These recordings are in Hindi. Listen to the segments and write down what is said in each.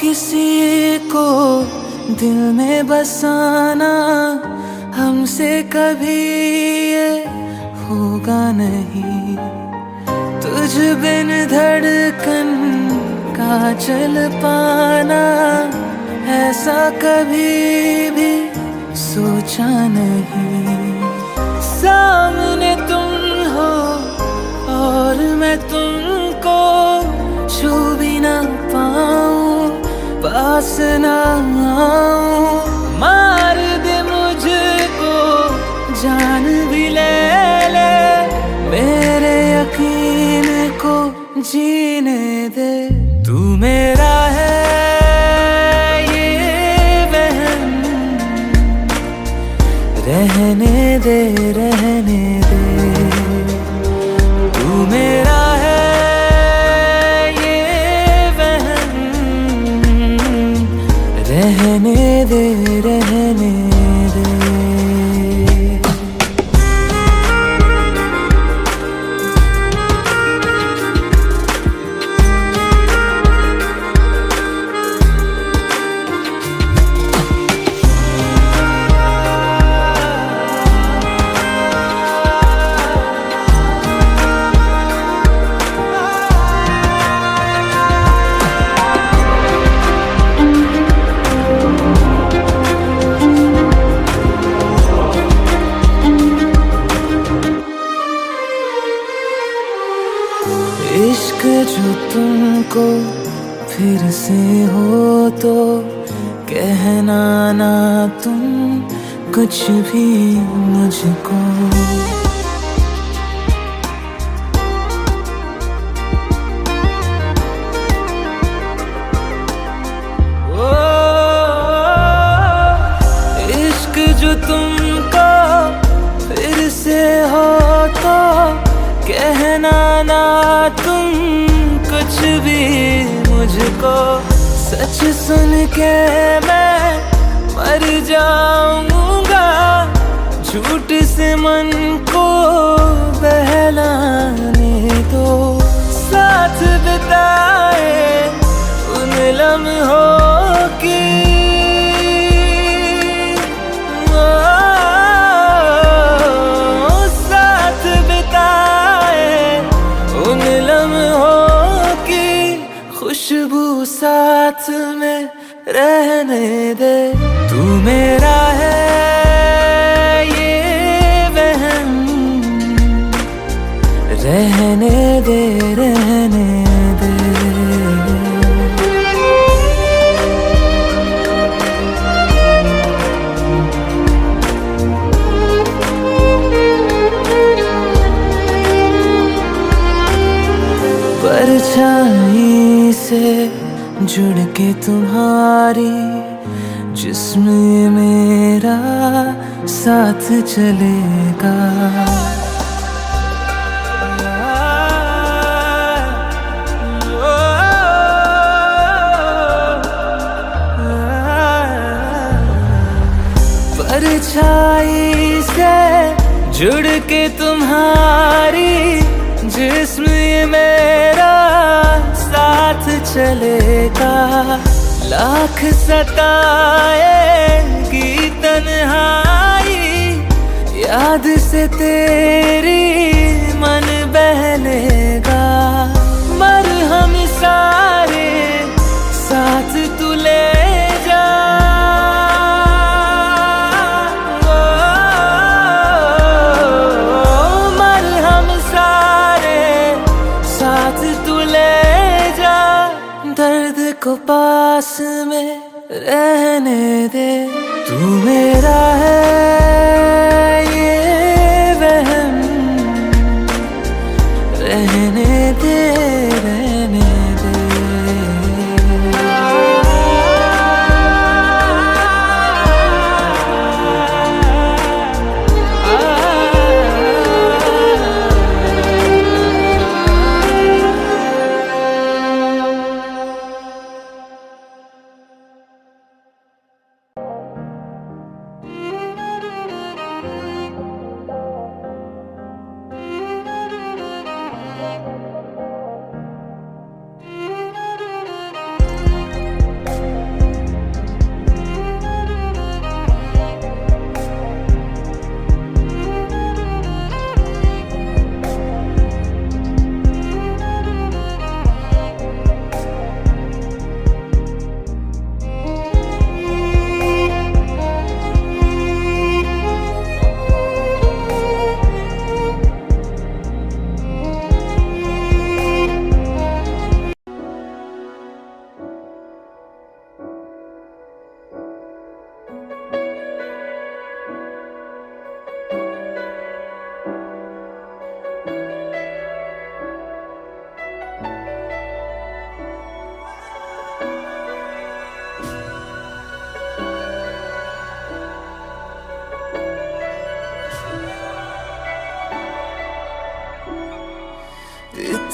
किसी को दिल में बसाना हमसे कभी ये होगा नहीं। तुझ बिन धड़कन का चल पाना ऐसा कभी भी सोचा नहीं। सामने तुम हो और मैं तुमको छू भी ना पाऊं, पास ना आऊं। मार दे मुझको जान भी ले ले, मेरे यकीन को जीने दे। तू मेरा है ये वहम, रहने दे रहने दे। तू मेरा है ये वहम, रहने दे रहने दे। इश्क जो तुमको फिर से हो तो कहना ना तुम कुछ भी मुझको। ओ, इश्क जो तुमको फिर से हो तो कहना ना तुम कुछ भी मुझको। सच सुन के मैं मर जाऊंगा, झूठ से मन को बहलाने दो। साथ बिताए उन लम्हों की खुशबू साथ में रहने दे। तू मेरा है ये वहम, रहने दे रहने दे। परछाई से जुड़ के तुम्हारी जिस्म मेरा साथ चलेगा। परछाई से जुड़ के तुम्हारी जिस्म मेरा साथ चलेगा। लाख सताएगी तन्हाई, याद से तेरी मन बहलेगा। मरहम सारे साथ तू ले जा, दर्द को पास में रहने दे। तू मेरा है ये वहम, रहने दे रहने दे।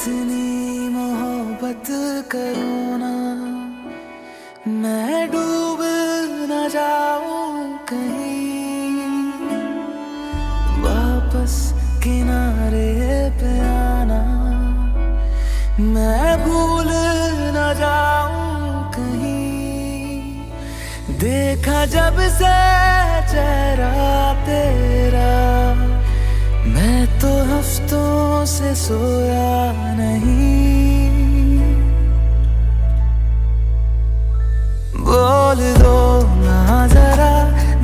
इतनी मोहब्बत करूँ ना, मैं डूब न जाऊं कहीं, वापस किनारे पे आना, मैं भूल न जाऊं कहीं। देखा जब से चेहरा तेरा, मैं तो हफ्तों से सोया नहीं। बोल दो ना जरा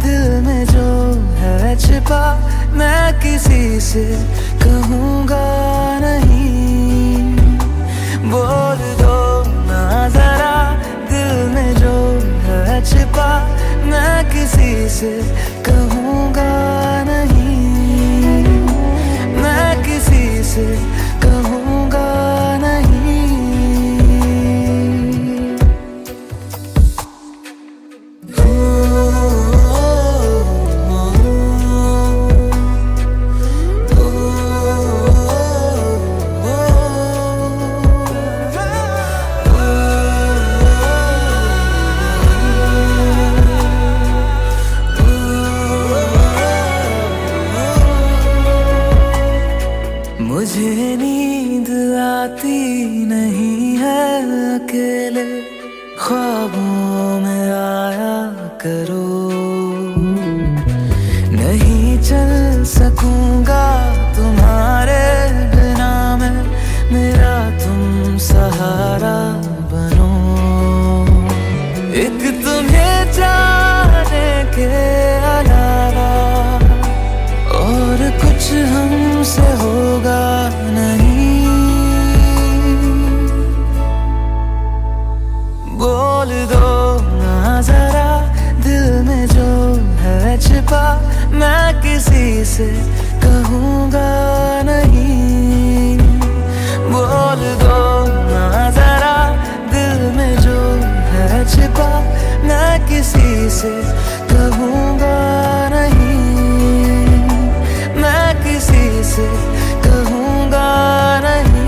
दिल में जो है छिपा, मैं किसी से कहूँगा नहीं। बोल दो ना जरा दिल में जो है छिपा, मैं किसी से कहूँगा नहीं, मैं किसी से कहूँगा नहीं। मुझे नींद आती नहीं है अकेले, ख्वाबों में आया करो। नहीं चल सकूंगा तुम्हारे बिना मैं, मेरा तुम सहारा बनो। एक तुम्हें जाने के अलावा और कुछ हमसे होगा नहीं। बोल दो ना जरा दिल में जो है छिपा, मैं किसी से कहूँगा नहीं। बोल दो ना जरा दिल में जो है छिपा, मैं किसी से कहूँगा नहीं, मैं किसी से कहूँगा नहीं।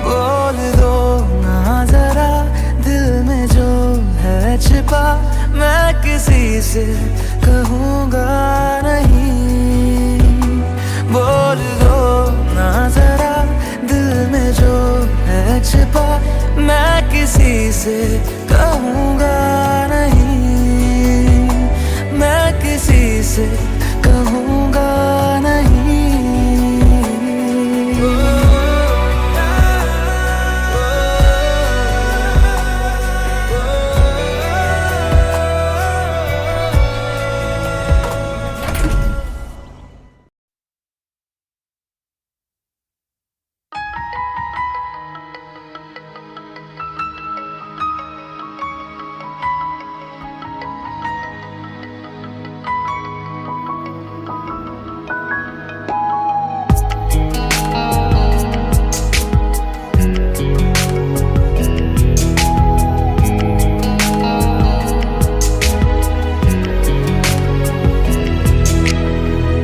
बोल दो ना जरा दिल में जो है छिपा, मैं किसी से कहूँगा नहीं। बोल दो ना जरा दिल में जो है छिपा, मैं किसी से कहूँगा नहीं, मैं किसी से कहूँगा नहीं।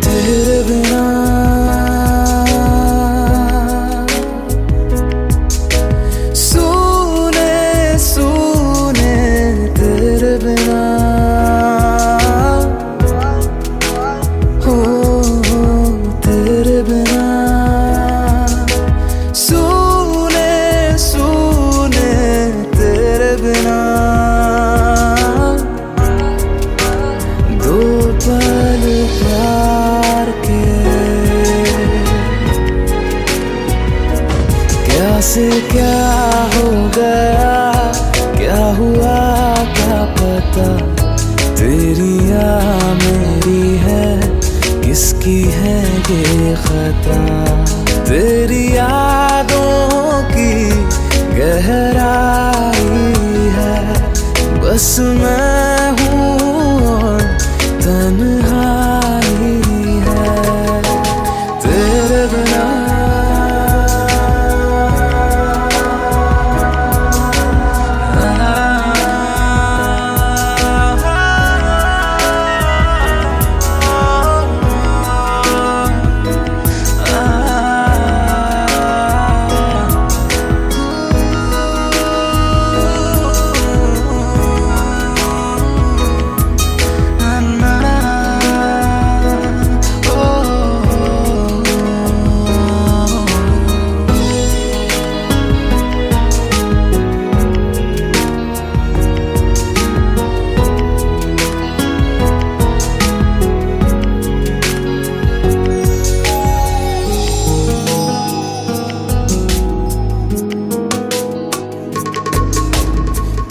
तेरे बिना सूने सूने, तेरे बिना हो, तेरे बिना सूने सूने, तेरे बिना दो पल प्यार के क्या से क्या हो गया, क्या हुआ क्या पता। तेरी या मेरी है, किसकी है ये खता। तेरी यादों की गहराई है, बस मैं हूँ और तन्हाई है तेरे बिना।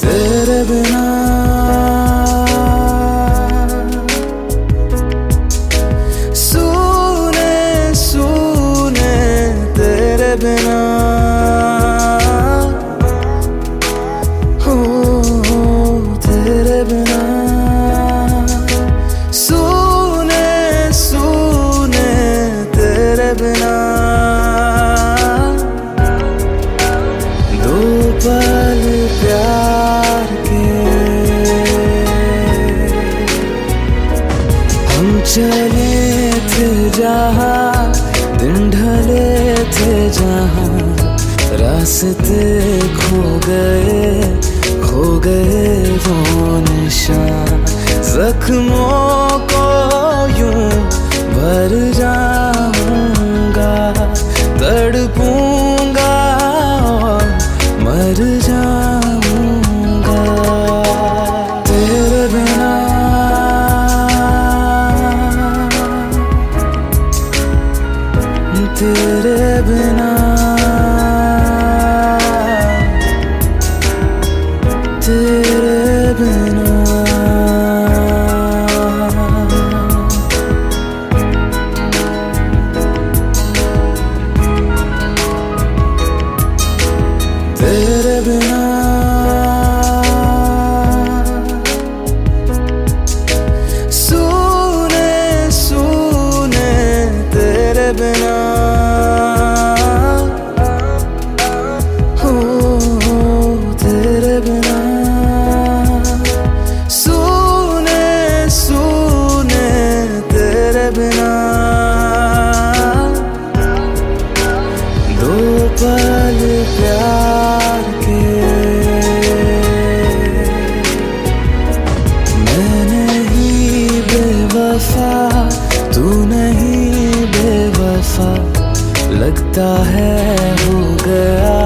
तेरे बिना सूने सूने तेरे बिना हो तेरे बिना सूने सूने तेरे बिना दो पल प्यार हम चले थे जहाँ दिन ढले थे जहाँ रास्ते खो गए वो निशान जख्मों को यूं भर जाऊंगा तड़पूंगा और मर जाऊंगा तेरे बिना। तेरे बिना तेरे बिना तेरे बिना सूने सूने तेरे बिना तेरे बिना सूने सूने तेरे बिना दो पल प्यार के मैं नहीं बेवफा तू नहीं बेवफा लगता है हो गया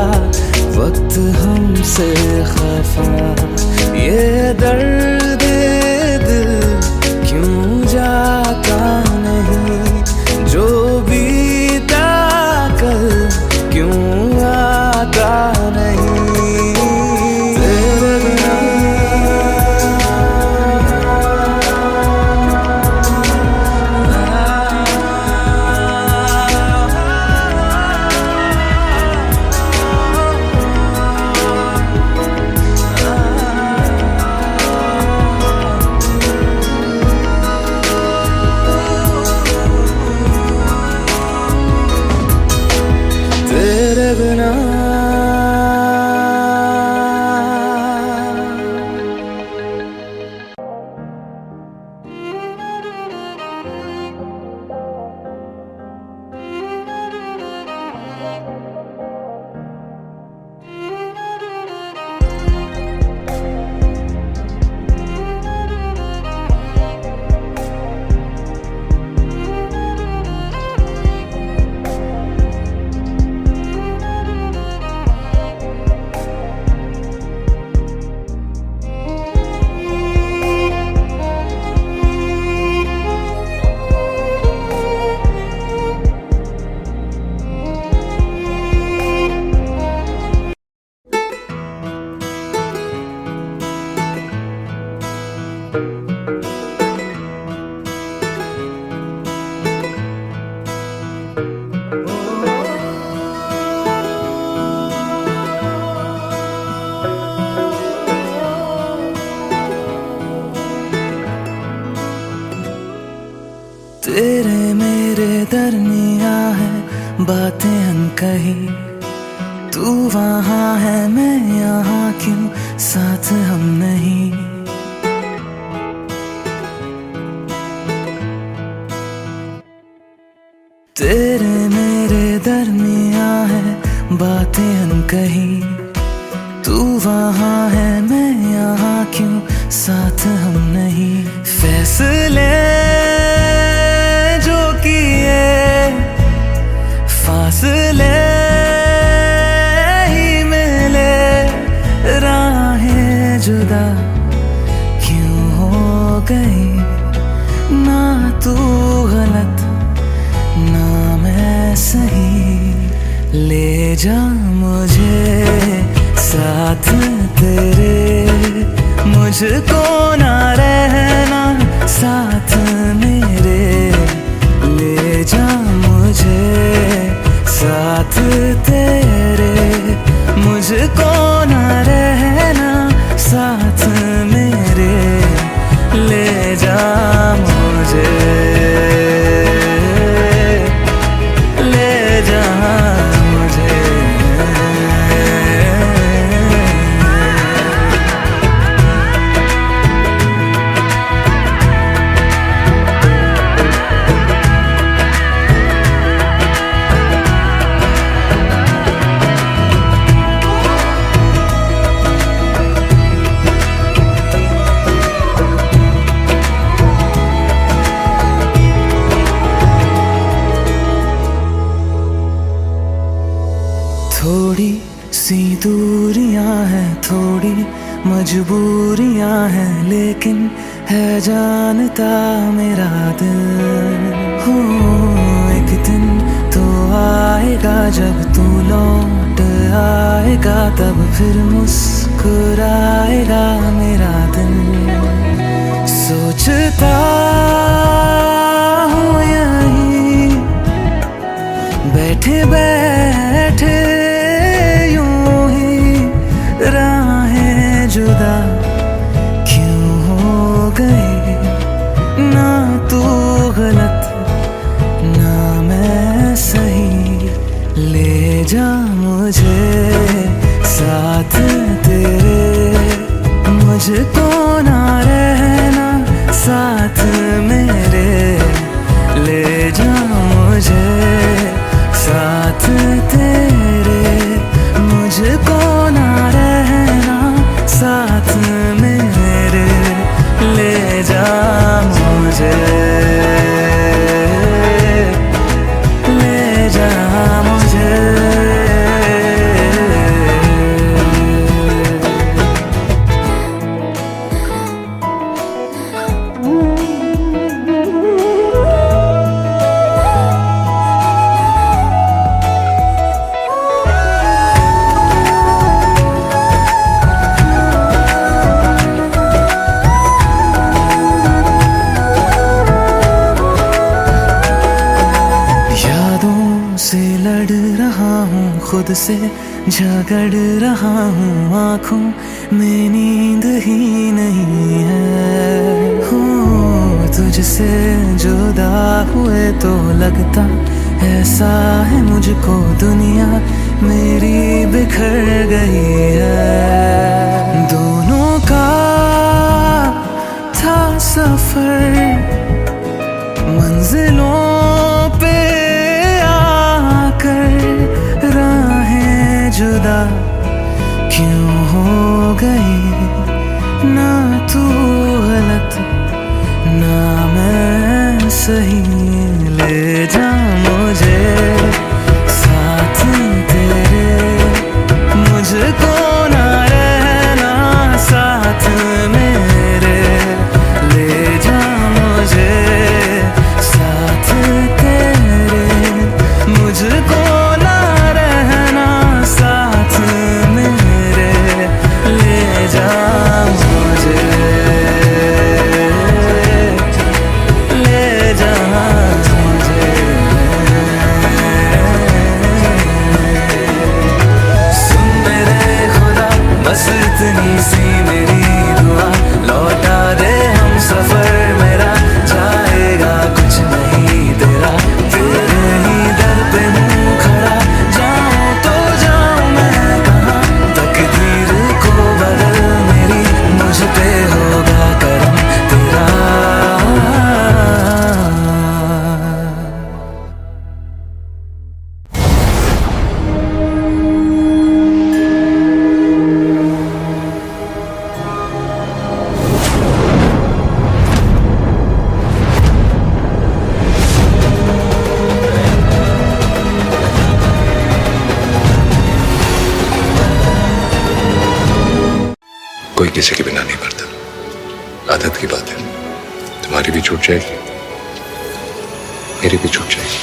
वक्त हमसे खफा ये दर्द दिल क्यों जाता नहीं जो बीता कल क्यों आता नहीं तेरे बिना। तेरे बिना तू वहाँ है मैं यहाँ, क्यों साथ हम नहीं। तेरे मेरे दरमियाँ है बातें अनकही, तू वहाँ है मैं यहाँ, क्यों साथ हम नहीं। फैसले जो किए फासले ही मिले, राहें जुदा क्यों हो गई। ना तू गलत ना मैं सही, ले जा मुझे साथ तेरे, मुझको ना रहना साथ मेरे। ले जा मुझे साथ तेरे, मुझको ना रहना साथ मेरे। ले जा मुझे, ले जा मुझे। थोड़ी सी दूरियां हैं, थोड़ी मजबूरियां हैं, लेकिन है जानता मेरा दिल। हो एक दिन तो आएगा जब तू लौट आएगा, तब फिर मुस्कुराएगा मेरा दिल। सोचता हूँ यहीं बैठे बैठे जुदा क्यों हो गई। ना तू गलत ना मैं सही, ले जा मुझे साथ तेरे, मुझको ना रहना साथ मेरे। ले जा मुझे साथ तेरे, मुझको ना रहना साथ मेरे। ले जा मुझे, ले जा मुझे। से लड़ रहा हूँ, खुद से झगड़ रहा हूँ, आँखों में नींद ही नहीं है। हो तुझसे जुदा हुए तो लगता ऐसा है मुझको दुनिया मेरी बिखर गई है। दोनों का था सफर मंजिलों पे जुदा क्यों हो गई। ना तू गलत ना मैं सही, ले जा मुझे साथ तेरे, मुझको ना रहना साथ मेरे। ले जा मुझे साथ तेरे, मुझको ले जा कोई किसी के बिना नहीं मरता, आदत की बात है। तुम्हारी भी छूट जाएगी, मेरी भी छूट जाएगी।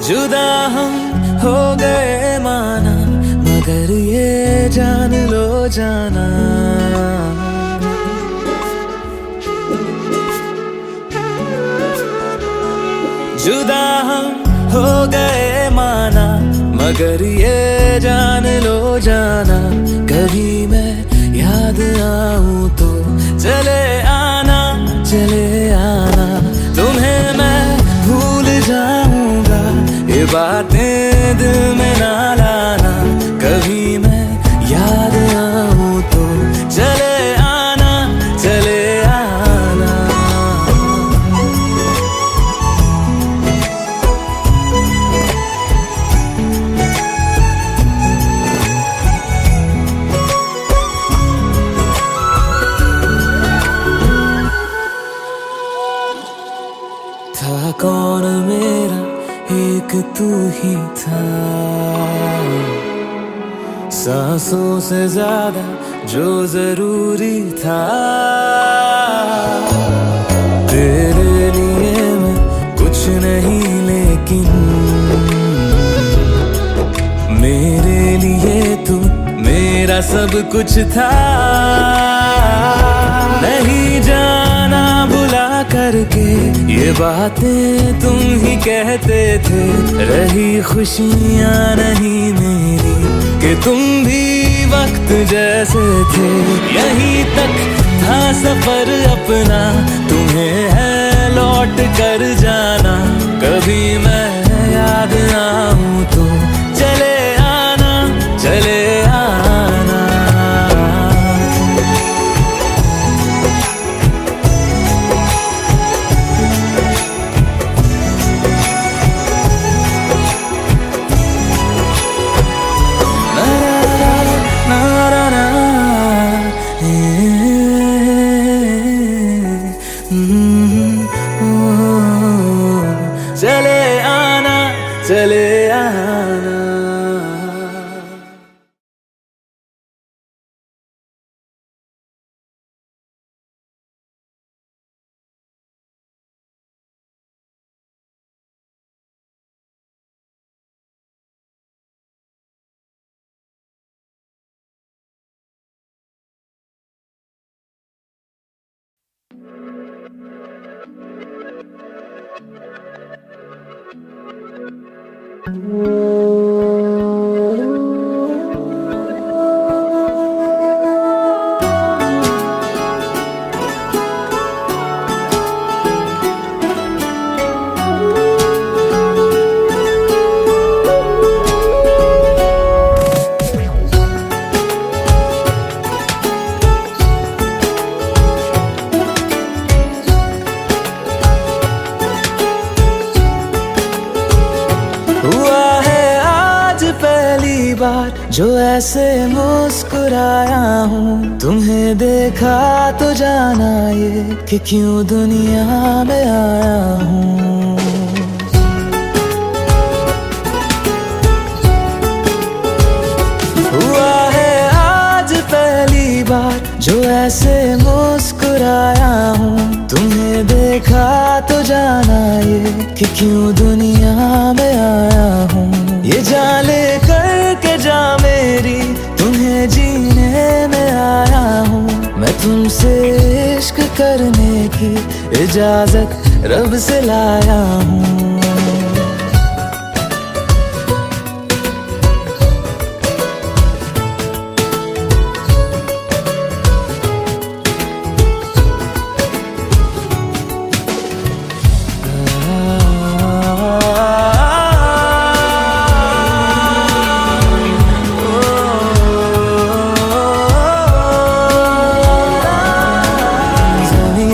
जुदा हम हो गए माना, मगर ये जान लो जाना, जुदा हम हो गए माना, मगर ये जान लो जाना, कभी मैं याद आऊं तो चले आना, चले आना, तुम्हें मैं भूल जाऊंगा, ये बातें दिल में ना लाना, कभी मैं याद आऊं तो चले आना, चले आना। था कौन मेरा, एक तू ही था, सांसों से ज्यादा जो जरूरी था, तेरे लिए मैं कुछ नहीं लेकिन मेरे लिए तू मेरा सब कुछ था, नहीं जाना भुला करके ये बातें तुम ही कहते थे, रही खुशियाँ नहीं मेरी कि तुम भी वक्त जैसे थे, यहीं तक था सफर अपना, तुम्हें है लौट कर जाना, कभी मैं याद आऊं तो चले आना, चले आना। चले आना, चले आना। बार जो ऐसे मुस्कुराया हूँ, तुम्हें देखा तो जाना ये कि क्यों दुनिया में आया हूँ। हुआ है आज पहली बार जो ऐसे मुस्कुराया हूँ, तुम्हें देखा तो जाना ये कि क्यों दुनिया में आया हूँ। ये जान ले करके जा मेरी, तुम्हें जीने में आया हूँ, मैं तुमसे इश्क करने की इजाजत रब से लाया हूँ।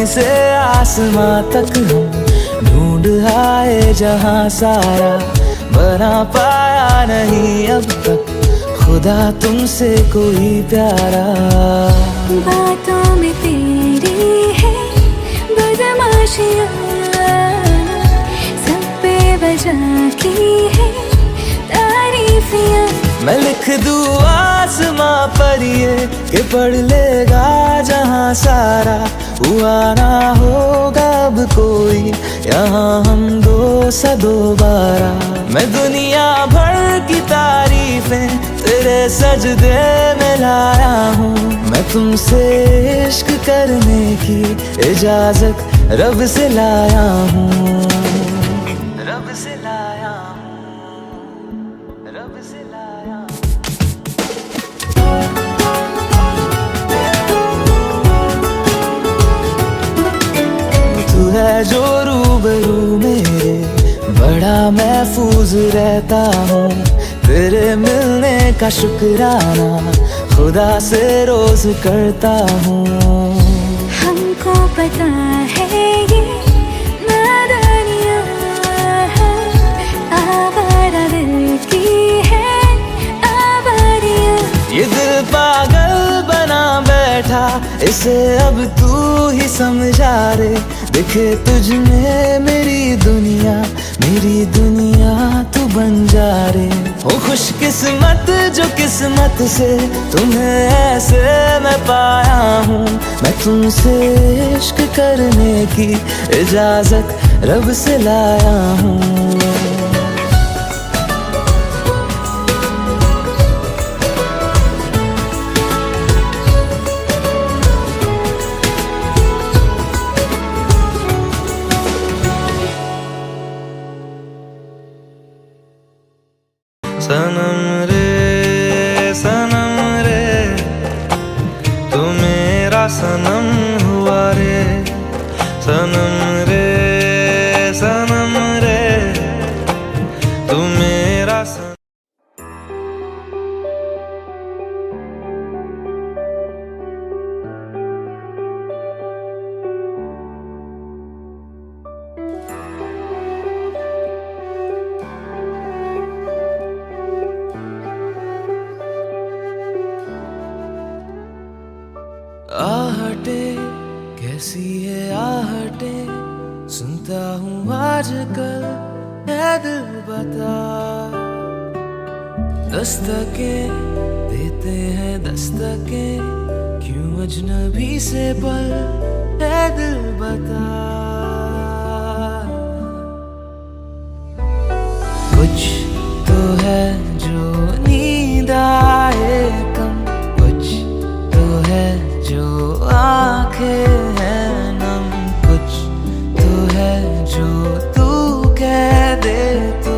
से आसमां तक हम ढूंढ आए जहां सारा, बना पाया नहीं अब तक खुदा तुमसे कोई प्यारा। बातों में तेरी है बदमा खुशियाँ सब बेवजह की है तारीफियाँ। मैं लिख दूँ आसमां पर ये कि पढ़ लेगा जहां सारा, हुआ ना होगा अब कोई यहाँ हम दो सा दोबारा। मैं दुनिया भर की तारीफें तेरे सजदे में लाया हूँ, मैं तुमसे इश्क करने की इजाजत रब से लाया हूँ, रब से लाया हूँ, रब से लाया हूँ। तू है जो रूबरू मेरे, बड़ा महफूज रहता हूँ, तेरे मिलने का शुक्राना खुदा से रोज करता हूँ। हमको पता है ये नादानियाँ हैं, आवारा दिल की है आवारियाँ। ये दिल पागल बना बैठा, इसे अब तू ही समझा रे, दिखे तुझ में मेरी दुनिया तू बन जा रे। हो खुशकिस्मत जो किस्मत से तुम्हें ऐसे मैं पाया हूँ, मैं तुमसे इश्क करने की इजाजत रब से लाया हूँ। सनम रे तू मेरा सनम हुआ रे, सनम रे तू मेरा सनम। आहटे कैसी है आहटे, सुनता हूँ आजकल है दिल बता, दस्तकें देते हैं दस्तकें, क्यों अजनबी से पल है दिल बता। कुछ तो है जो नींद आए कम, कुछ तो है जो आंखें हैं नम, कुछ तो है जो तू कह दे तो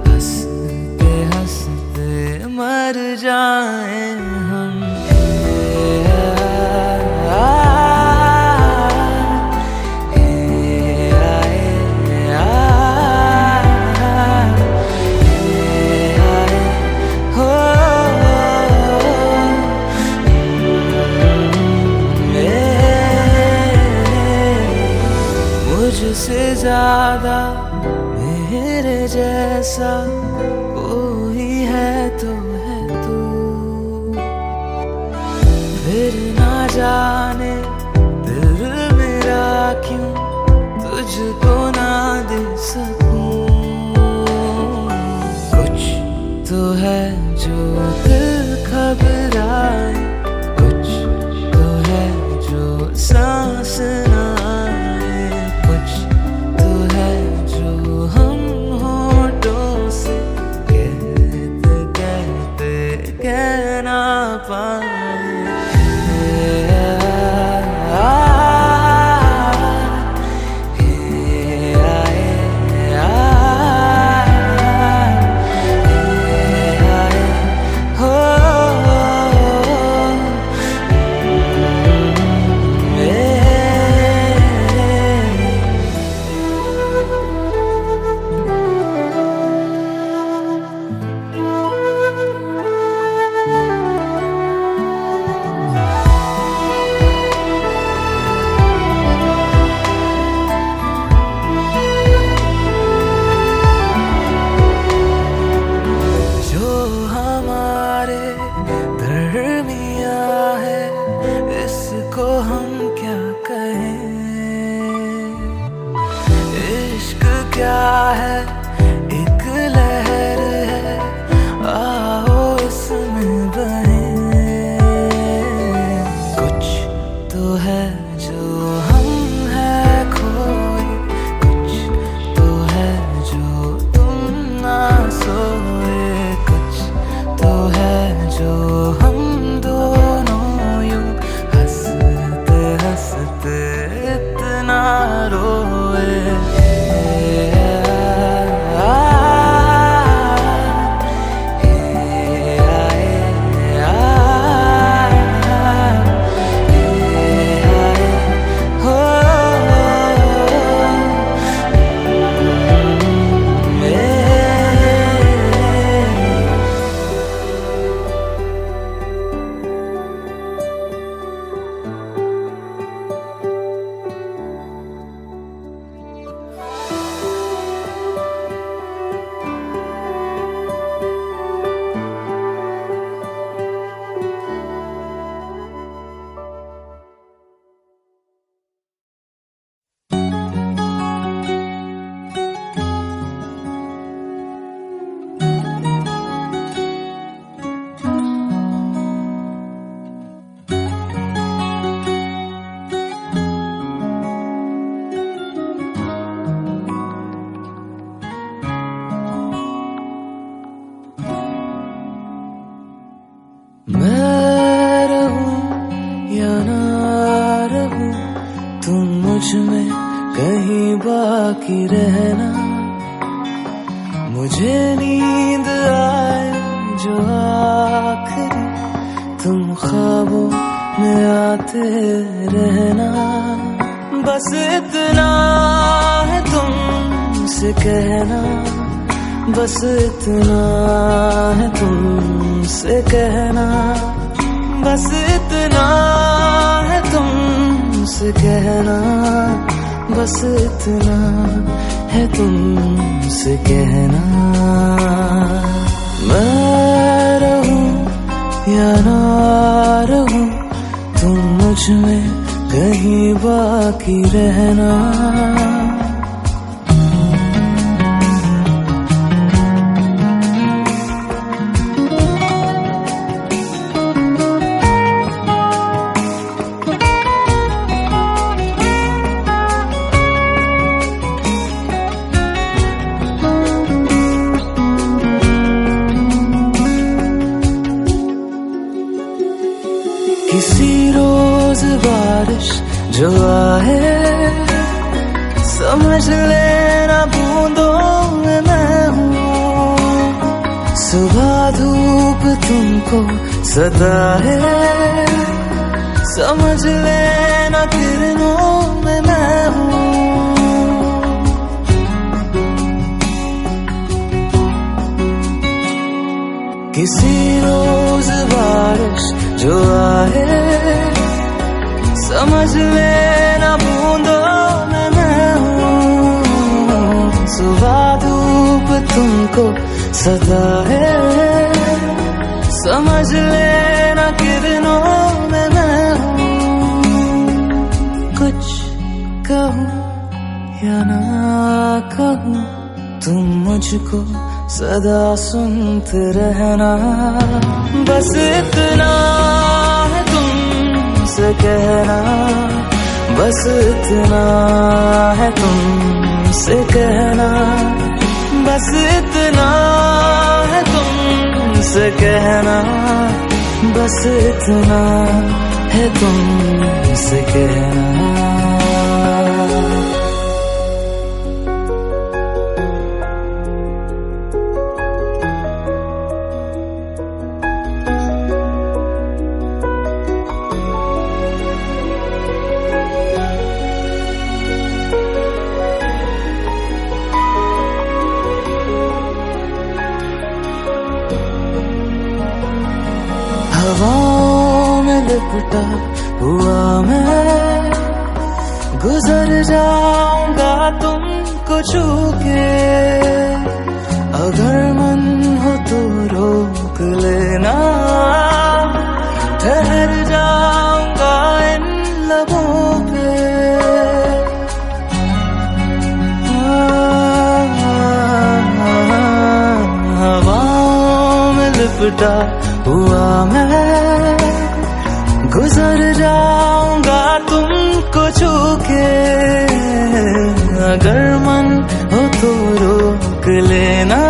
हंसते हंसते मर जाए हम। मुझसे ज्यादा मेरे जैसा कोई है तो है तू, फिर ना जाने दिल मेरा क्यों तुझको ना दे सकूं। कुछ तो है जो दिल घबराए, कुछ तो है जो सांस ना है, एक लहर है, आओ इसमें बहे। कुछ तो है जो हम हैं खोए, कुछ तो है जो तुम ना सोए, कुछ तो है जो हम दोनों यूं हंसते हंसते इतना रोए। मैं रहूं या ना रहूं, तुम मुझ में कहीं बाकी रहना। मुझे नींद आए जो आखिरी, तुम ख्वाबों में आते रहना। बस इतना है तुमसे कहना, बस इतना है तुमसे कहना, बस इतना है तुमसे कहना, बस इतना है तुमसे कहना। मैं रहूं या ना रहूं, तुम मुझ में कहीं बाकी रहना। किसी रोज बारिश जो आए, समझ लेना बूंदों में मैं हूँ। सुबह धूप तुमको सदा है, समझ लेना किरणों में मैं हूँ। किसी रोज बारिश जो आए, समझ लेना बूंदों में मैं हूँ। सुबह धूप तुमको सदा है, समझ लेना किरणों में मैं हूँ। कुछ कहूँ या ना कहूँ, तुम मुझको सदा सुनते रहना। बस इतना है तुमसे कहना, बस इतना है तुमसे कहना, बस इतना है तुमसे कहना, बस इतना है तुमसे कहना। हवाओं में लिपटा हुआ मैं, गुजर जाऊंगा तुमको छू के। अगर मन हो तो रोक लेना, ठहर जाऊंगा इन लबों पे। टूटा हुआ मैं गुजर जाऊंगा तुमको छू के। अगर मन हो तो रोक लेना,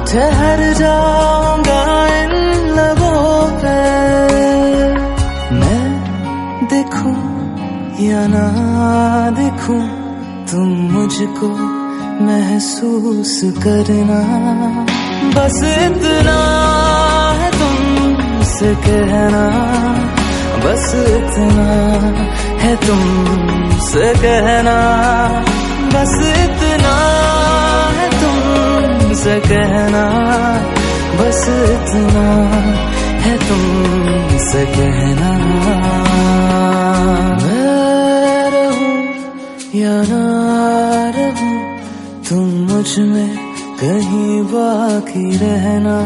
ठहर जाऊंगा इन लबों पे। मैं देखूं या ना देखूं, तुम मुझको महसूस करना। बस इतना है तुमसे कहना, बस इतना है तुमसे कहना, बस इतना है तुमसे कहना, बस इतना है तुमसे कहना। मैं रहूं या ना रहूं, तुम मुझ में कहीं बाकी रहना।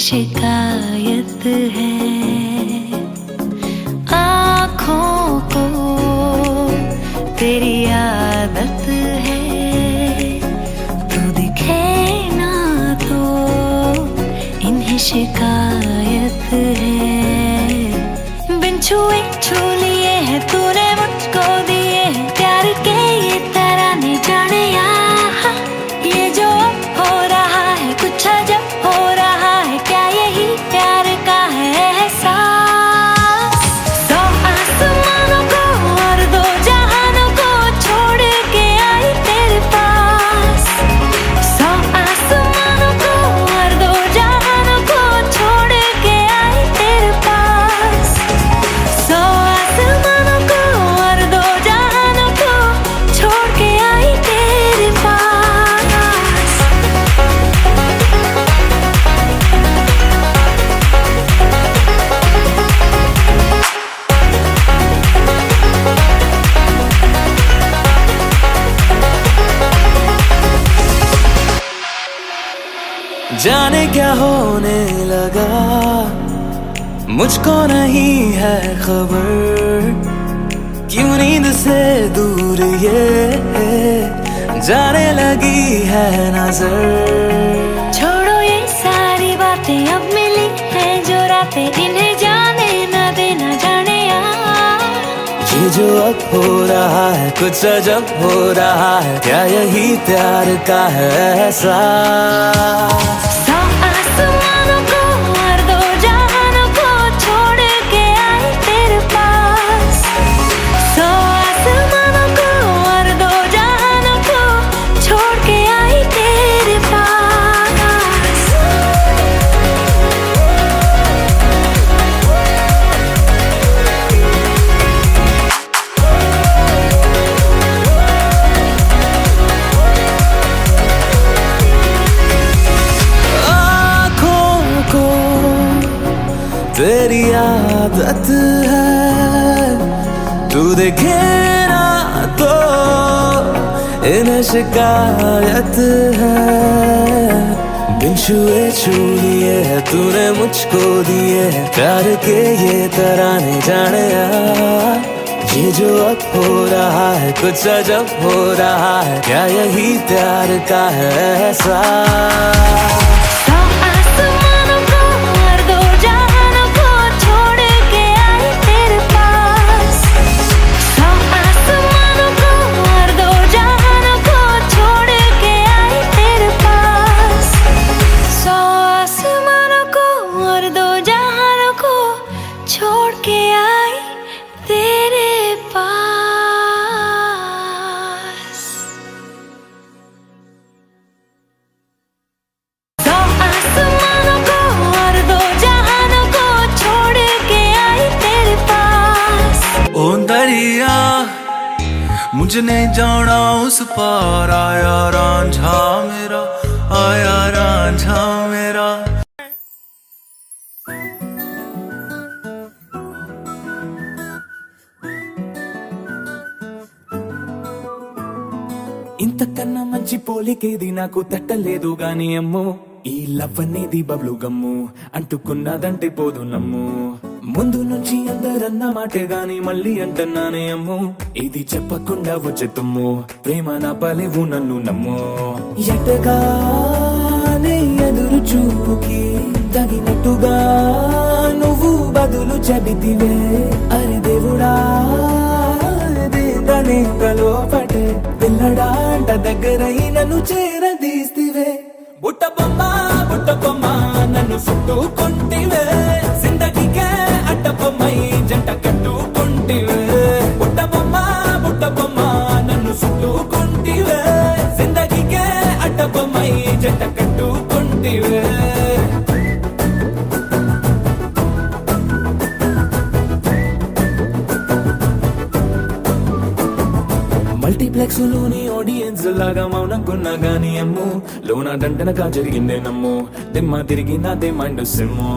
शिकायत है आँखों को, तेरी आदत है। तू दिखे ना तो इन्हें शिकायत है। बिन छुए छू लिए है तूने मुझको दिए हैं प्यार के ये तराने, जाने यहाँ ये जो हो रहा है कुछ अजब हो रहा है। क्या यही प्यार का है एहसास? सौ आसमानों को और दो जहानों को छोड़ के आई तेरे पास। सौ आसमानों को और दो जहानों को छोड़ के आई तेरे पास। सौ आसमानों को और दो जहानों को छोड़ के आई तेरे पास। जाने क्या होने लगा, मुझको नहीं है खबर। क्यों नींद से दूर ये जाने लगी है नजर। छोड़ो ये सारी बातें, अब मिली है जो रातें, इन्हें जाने न देना जाने यार। ये जो अब हो रहा है कुछ अजब हो रहा है। क्या यही प्यार का है एहसास? सौ तू देखे ना तो इन्हें शिकायत है। बिन छुए छू लिए है तूने मुझको दिए है प्यार के ये तराने जाने ये जो अब हो रहा है कुछ अजब हो रहा है क्या यही प्यार का है ऐसा। सौ आसमानों को और दो जहानों को छोड़ के आई तेरे पास। सौ आसमानों को और दो जहानों को छोड़ के आई तेरे पास। सौ आसमानों को और दो जहानों को छोड़ के आई तेरे पास। सौ आसमानों को और दो जहानों को छोड़ के आई तेरे पास। ओ दरिया मुझे नहीं जाना उस पार आया रांझा मेरा आया रांझा मेरा। ఇంతకన్నా మంచి పోలికేది నాకు తట్టలేదు గాని అమ్మో ఈ లవ్ అనేది బబ్లు గమ్ము అంటుకున్నదంటే పోదు నమ్ము ముందు నుంచి అందరన్న మాటే గాని మళ్ళీ అంటున్నానే అమ్ము ఇది చెప్పకుండా వచ్చే తుమ్ము ప్రేమ నా పలేవు నన్ను నమ్ము ఎటగానే ఎదురు చూపుకి తగినట్టుగా నువ్వు బదులు చెబితివే అరే దేవుడా దేదనేకలో పటే పిల్లడాంట దగ్గరై నన్ను చేరదీస్తివే బుట్ట బొమ్మ నన్ను చుట్టుకుంటివే జిందగీకే అడ్డ బొమ్మై జంట కట్టుకుంటివే బుట్ట బొమ్మ నన్ను చుట్టుకుంటివే జిందగీకే అడ్డ బొమ్మై జంట కట్టుకుంటివే। మల్టీప్లెక్స్ లోని ఆడియన్స్ లాగా మౌనం కొన్నా గానీ అమ్ము లోన దండనగా జరిగిందే నమ్ము దిమ్మ తిరిగి నాదే మైండ్ సిమ్ము।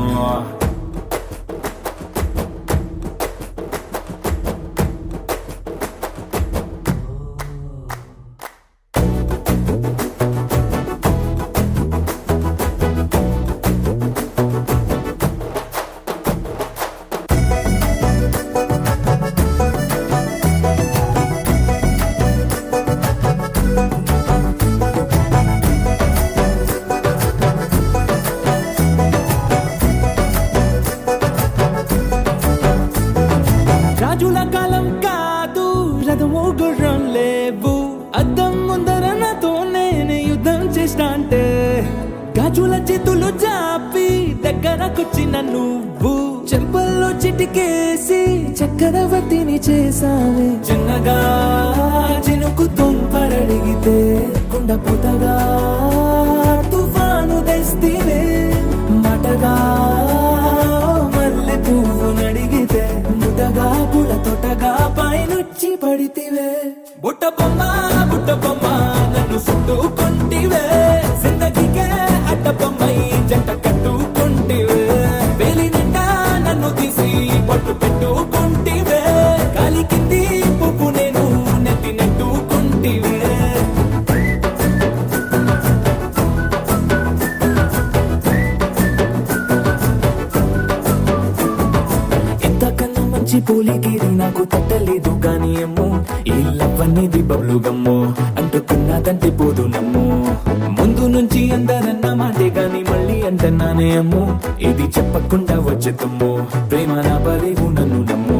రాజుల కాలం కాదు రథము గుర్రం లేవు అద్దం ముందర నాతో నేను యుద్ధం చేస్తా అంటే గాజుల చేతులు జాపి దగ్గరకొచ్చిన నువ్వు చెంపల్లో చిటికేసి చక్రవర్తిని చేసావే చిన్నగా చినుకు తుంపరడిగితే కుండపోతగా తుఫాను తెస్తివే మాటగా మల్లె పువ్వు నడిగితే ముటగా పుల తోటగా పైనుచ్చి పడితివే బుట్ట బొమ్మ నన్ను చుట్టుకుంటివే జిందగీకే అడ్డ బొమ్మై జంట కట్టుకుంటివే వేలి నిండా నన్ను తీసి పట్టు పెట్టుకుంటివే కాలి కింది పువ్వు నేను నెత్తి నెట్టుకుంటివే। ఇంతకన్నా మంచి పోలికేది నాకు తట్టలేదు గాని అమ్ము ఈ లవ్ అనేది బబ్లు గమ్ము అంటుకున్నదంటే పోదు నమ్ము ముందు నుంచి అందరన్న మాటే గాని మళ్ళీ అంటున్నానే అమ్ము ఇది చెప్పకుండా వచ్చే తుమ్ము ప్రేమ నా పలేవు నన్ను నమ్ము।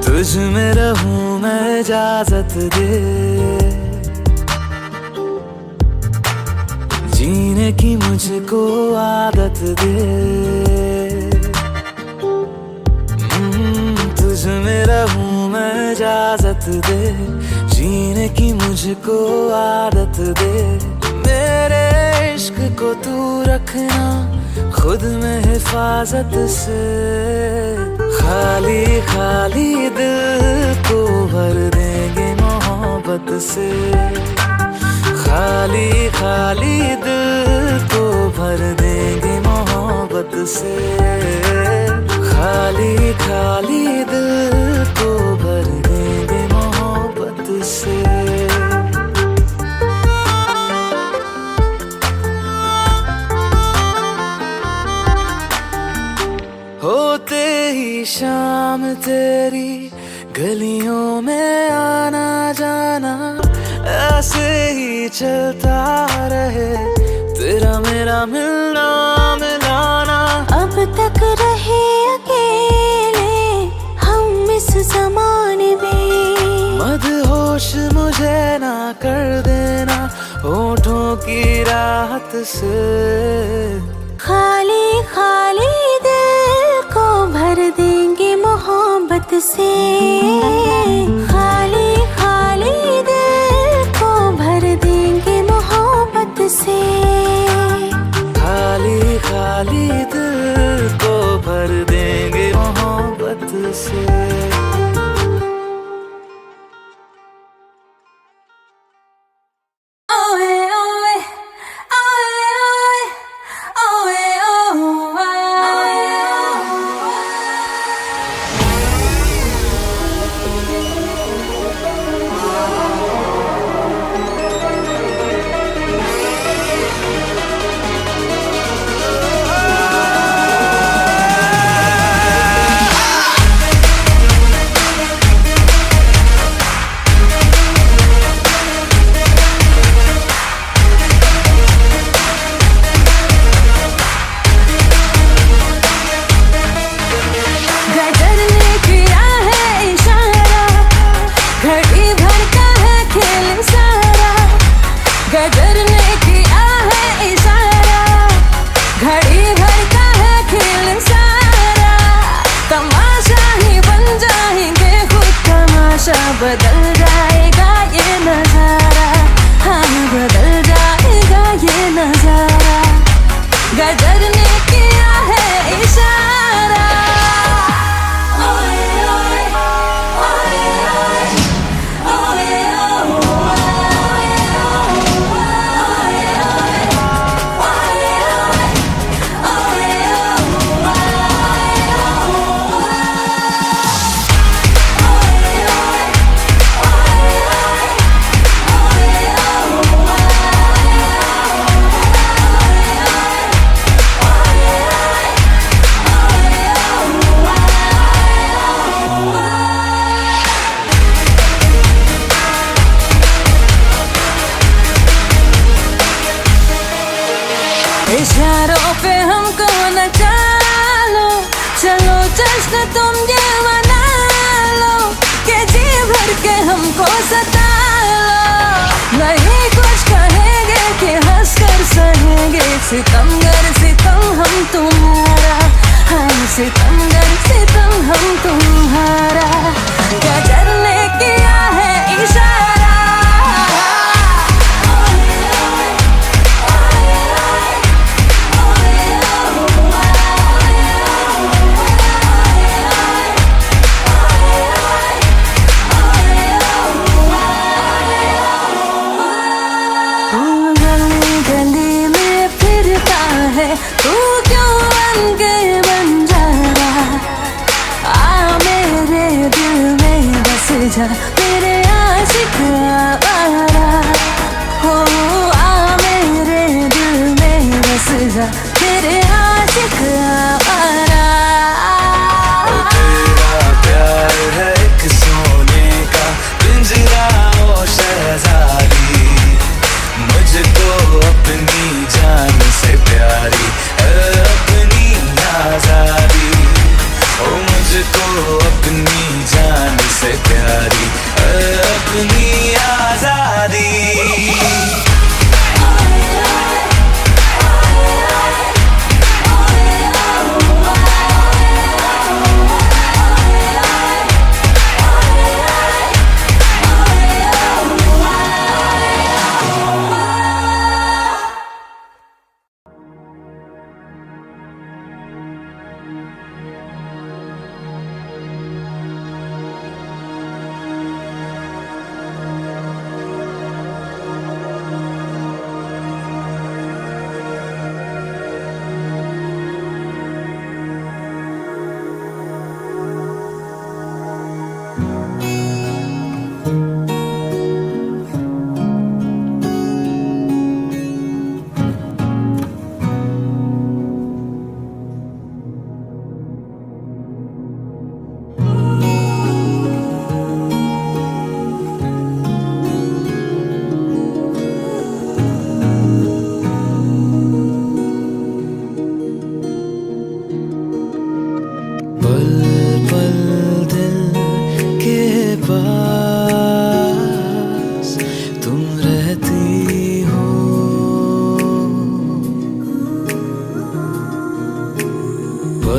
तुझ में रहूं मैं इजाजत दे जीने की मुझको आदत दे तुझ में रहूं मैं इजाजत दे जीने की मुझको आदत दे मेरे इश्क को तू रखना खुद में हिफाजत से, खाली खाली दिल को भर देंगे मोहब्बत से, खाली खाली दिल को भर देंगे मोहब्बत से, खाली खाली दिल को भर देंगे मोहब्बत से। होते ही शाम तेरी गलियों में आना जाना, ऐसे ही चलता रहे तेरा मेरा मिलना मिलाना। अब तक रहे अकेले हम इस जमाने में, मदहोश मुझे ना कर देना होठों की राहत से, खाली खाली दिल को भर देंगे मोहब्बत से, खाली खाली दिल को भर देंगे मोहब्बत से, खाली खाली दिल को भर देंगे मोहब्बत से। बदल जाएगा ये नजारा, हाँ बदल जाएगा ये नजारा, गदर ने किया है इशारा। ओए ओए ओए ओए इशारों पे हमको नचा लो, चलो जश्न तुम ये मना लो, कि जी भर के हमको सता लो। नहीं कुछ कहेंगे कि हंस कर सहेंगे, सितमगर सितम हम तुम्हारा, हम सितमगर सितम हम तुम्हारा, गदर ने किया है इशारा।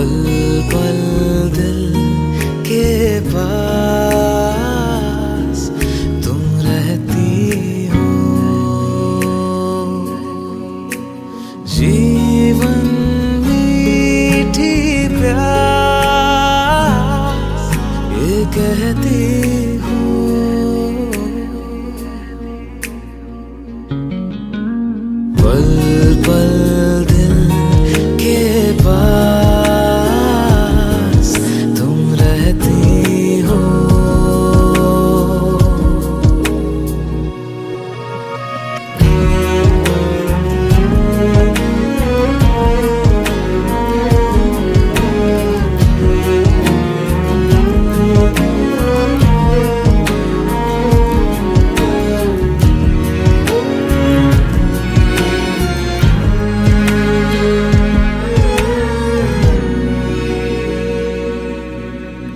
पल पल दिल के पास तुम रहती हो, जीवन मीठी प्यास ये कहती हो। पल पल दिल के पास तुम रहती हो।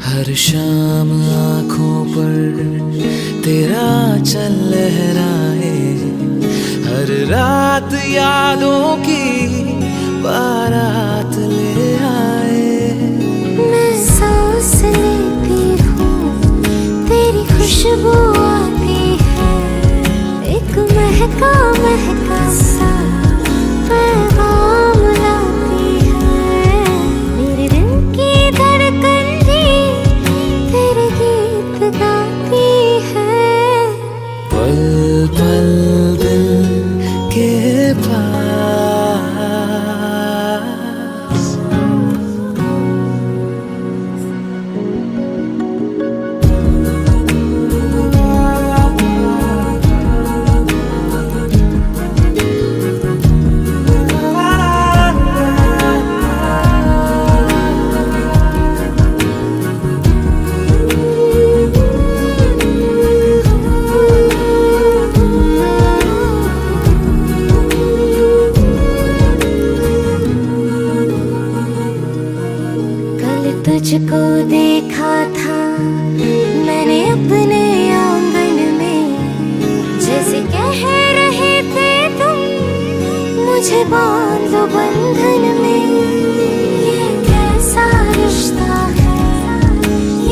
हर शाम आँखों पर तेरा चल लहराए, हर रात यादों की बारात ले आए। मैं सांस लेती हूँ तेरी खुशबू आती है, एक महका महका सा पैगाम लाती है। मेरे दिल की धड़कन भी तेरे गीत गाती है। पल पल दिल के पास तुझको देखा था मैंने अपने आंगन में, जैसे कह रहे थे तुम मुझे बांधो बंधन में। ये कैसा रिश्ता है,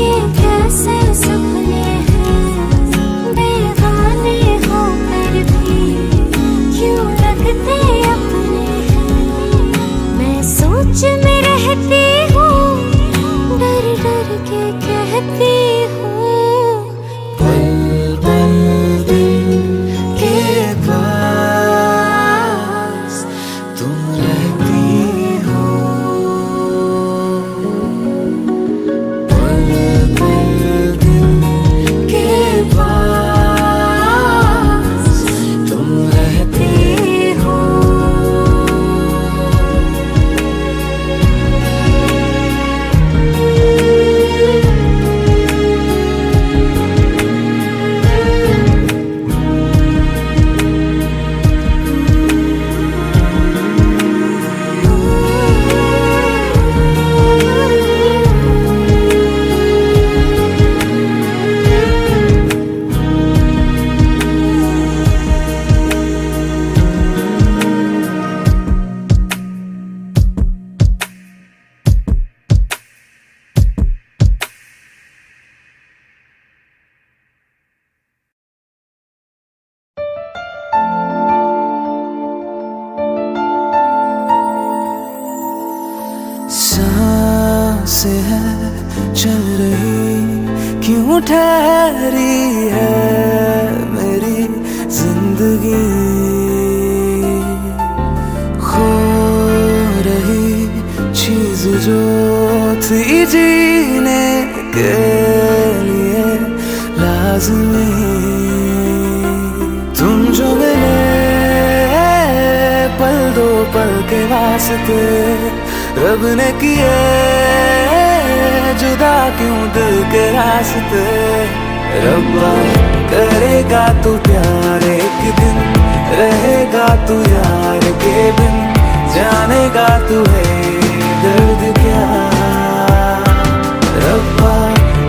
ये कैसे सपने हैं, बेगाने होकर भी क्यों लगते अपने हैं। मैं सोच में रहती हूँ, डर डर के कहती हूँ। पल पल दिल के पास तुम रहती हो, पल पल दिल के पास तुम रहती हो। सांसें है चल रही क्यों ठहरी है मेरी जिंदगी, खो रही चीज जो थी जीने के लिए लाज़मी। तुम जो मिले पल दो पल के वास्ते, रब ने किए जुदा क्यों दिल के रास्ते। रब्बा करेगा तू प्यार एक दिन, रहेगा तू यार के बिन, जानेगा तू है दर्द क्या। रब्बा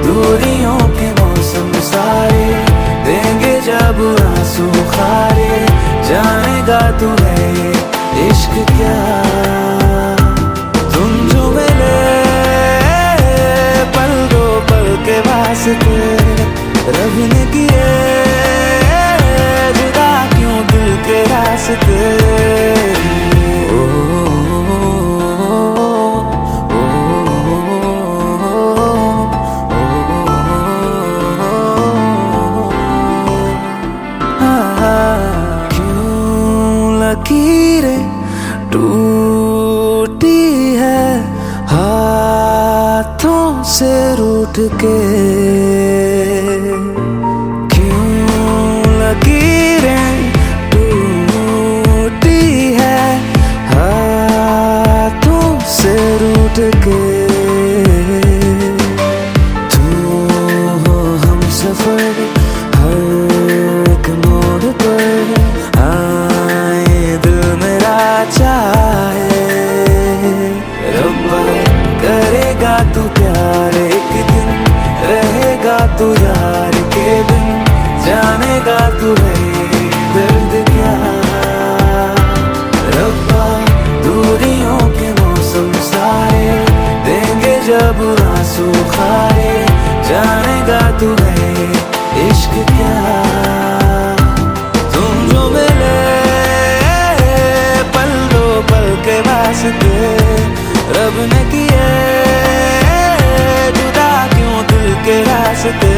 दूरियों के मौसम सारे देंगे जब आंसू खारे, जानेगा तू है इश्क क्या। तुम जो मिले के वास्ते रब ने किए जुदा क्यों दिल के रास्ते। ओ, लकीरें टूटी है हाथों से रूठ के, क्यों लकीरें टूटी है हाथों से रूठ के। तू हो हम सफर हर एक मोड़ पर चाहे रब्बा करेगा तू प्यार एक दिन, रहेगा तू यार के बिन, जानेगा तू है दर्द क्या। रब्बा दूरियों के मौसम सारे देंगे जब आंसू खारे, जानेगा तू है इश्क क्या। तुम जो मिले के वास्ते रब ने किए जुदा क्यों दिल के रास्ते।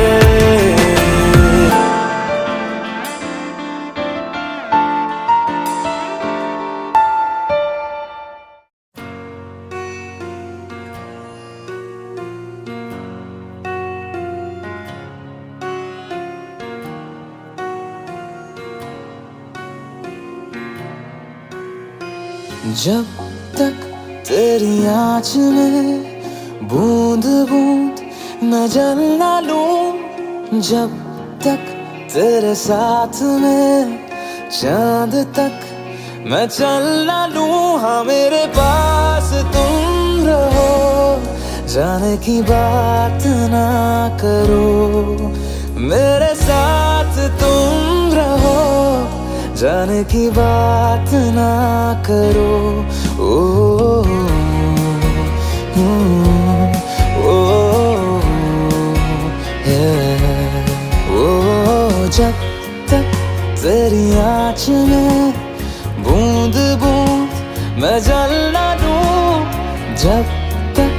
जब तक तेरी आँच में बूंद बूंद मैं जल ना लूं, जब तक तेरे साथ में चांद तक मैं चल ना लूं। हाँ मेरे पास तुम रहो, जाने की बात ना करो, मेरे साथ तुम रहो, जाने की बात ना करो। ओ, जब तक तेरी आँच में बूंद बूंद मैं जल ना लूं, जब तक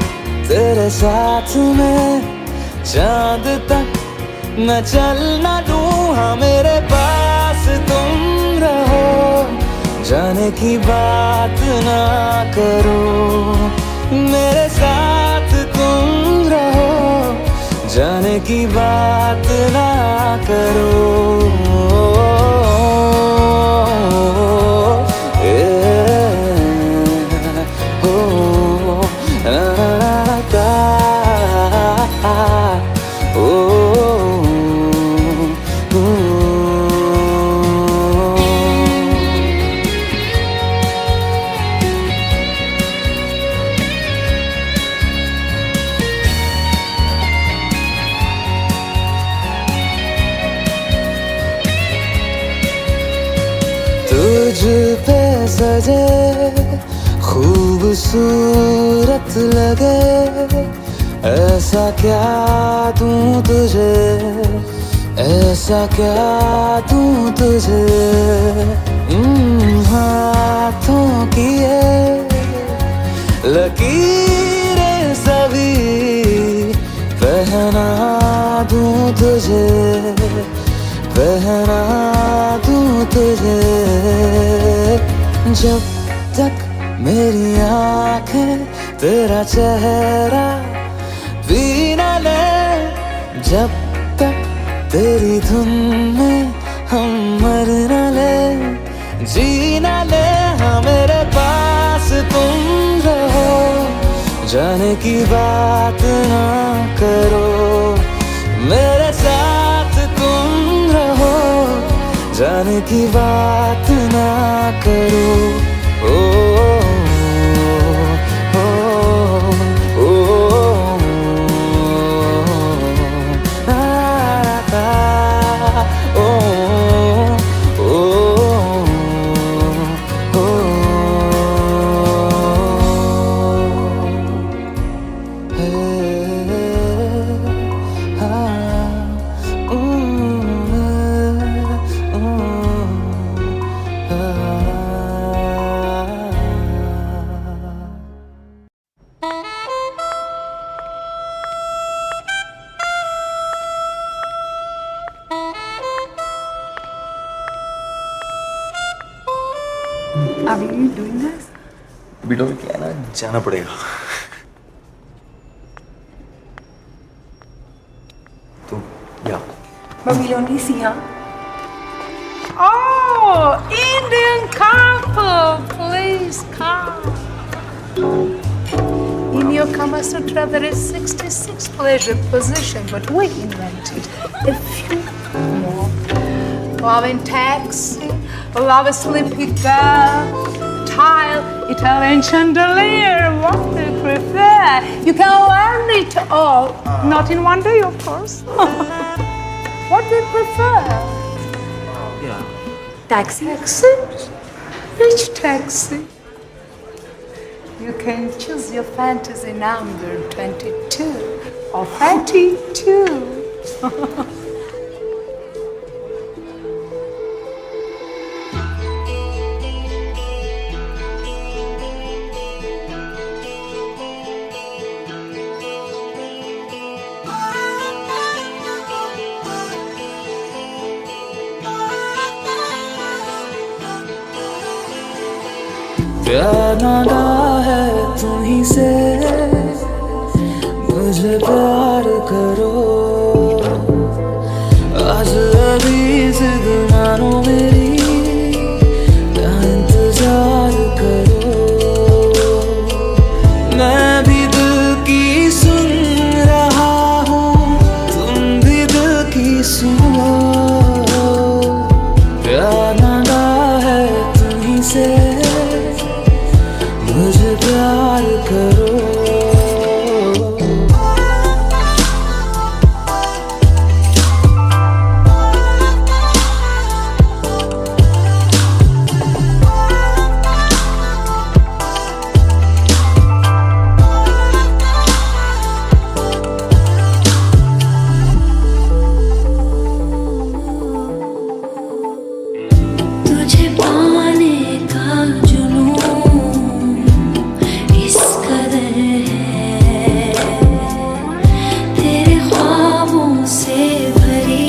तेरे साथ में चांद तक मैं चल ना लूं। हाँ मेरे पास तुम रहो, जाने की बात ना करो, मेरे साथ तुम रहो, जाने की बात ना करो। तुझ पे सजे खूबसूरत लगे, ऐसा क्या दूं तुझे, ऐसा क्या दूं तुझे। हाथों की ये लकीरें सभी पहना दूं तुझे, पहना दूं तुझे। जब तक मेरी आँखें तेरा चेहरा भी ना ले, जब तक तेरी धुन में हम मर ना ले, जी ना ले। हाँ मेरे पास तुम रहो, जाने की बात ना करो, मेरे साथ तुम रहो, जाने की बात ना करो। Are you doing this? बीटो में क्या है ना, जाना पड़ेगा। तो या But we only see her. Oh, Indian couple, please come. In your Kama Sutra, there is 66 pleasure position, but we invented a few more. Love in taxi, love a sleepy girl, tile, Italian chandelier. What do you prefer? You can learn it all, not in one day, of course. What do you prefer? या Taxi? Taxi? Which taxi? You can choose your fantasy number 22 or 32. प्यार नागा है तुम्हीं से, मुझे प्यार करो। आज अभी जिद मानो मेरी, ना इंतजार करो। मैं भी दिल की सुन रहा हूँ, तुम भी दिल की सुनो। प्यार नागा है तुम्हीं से, मुझे प्यार करो। तुझे पाने का जुनून इस कदर है, तेरे ख्वाबों से भरी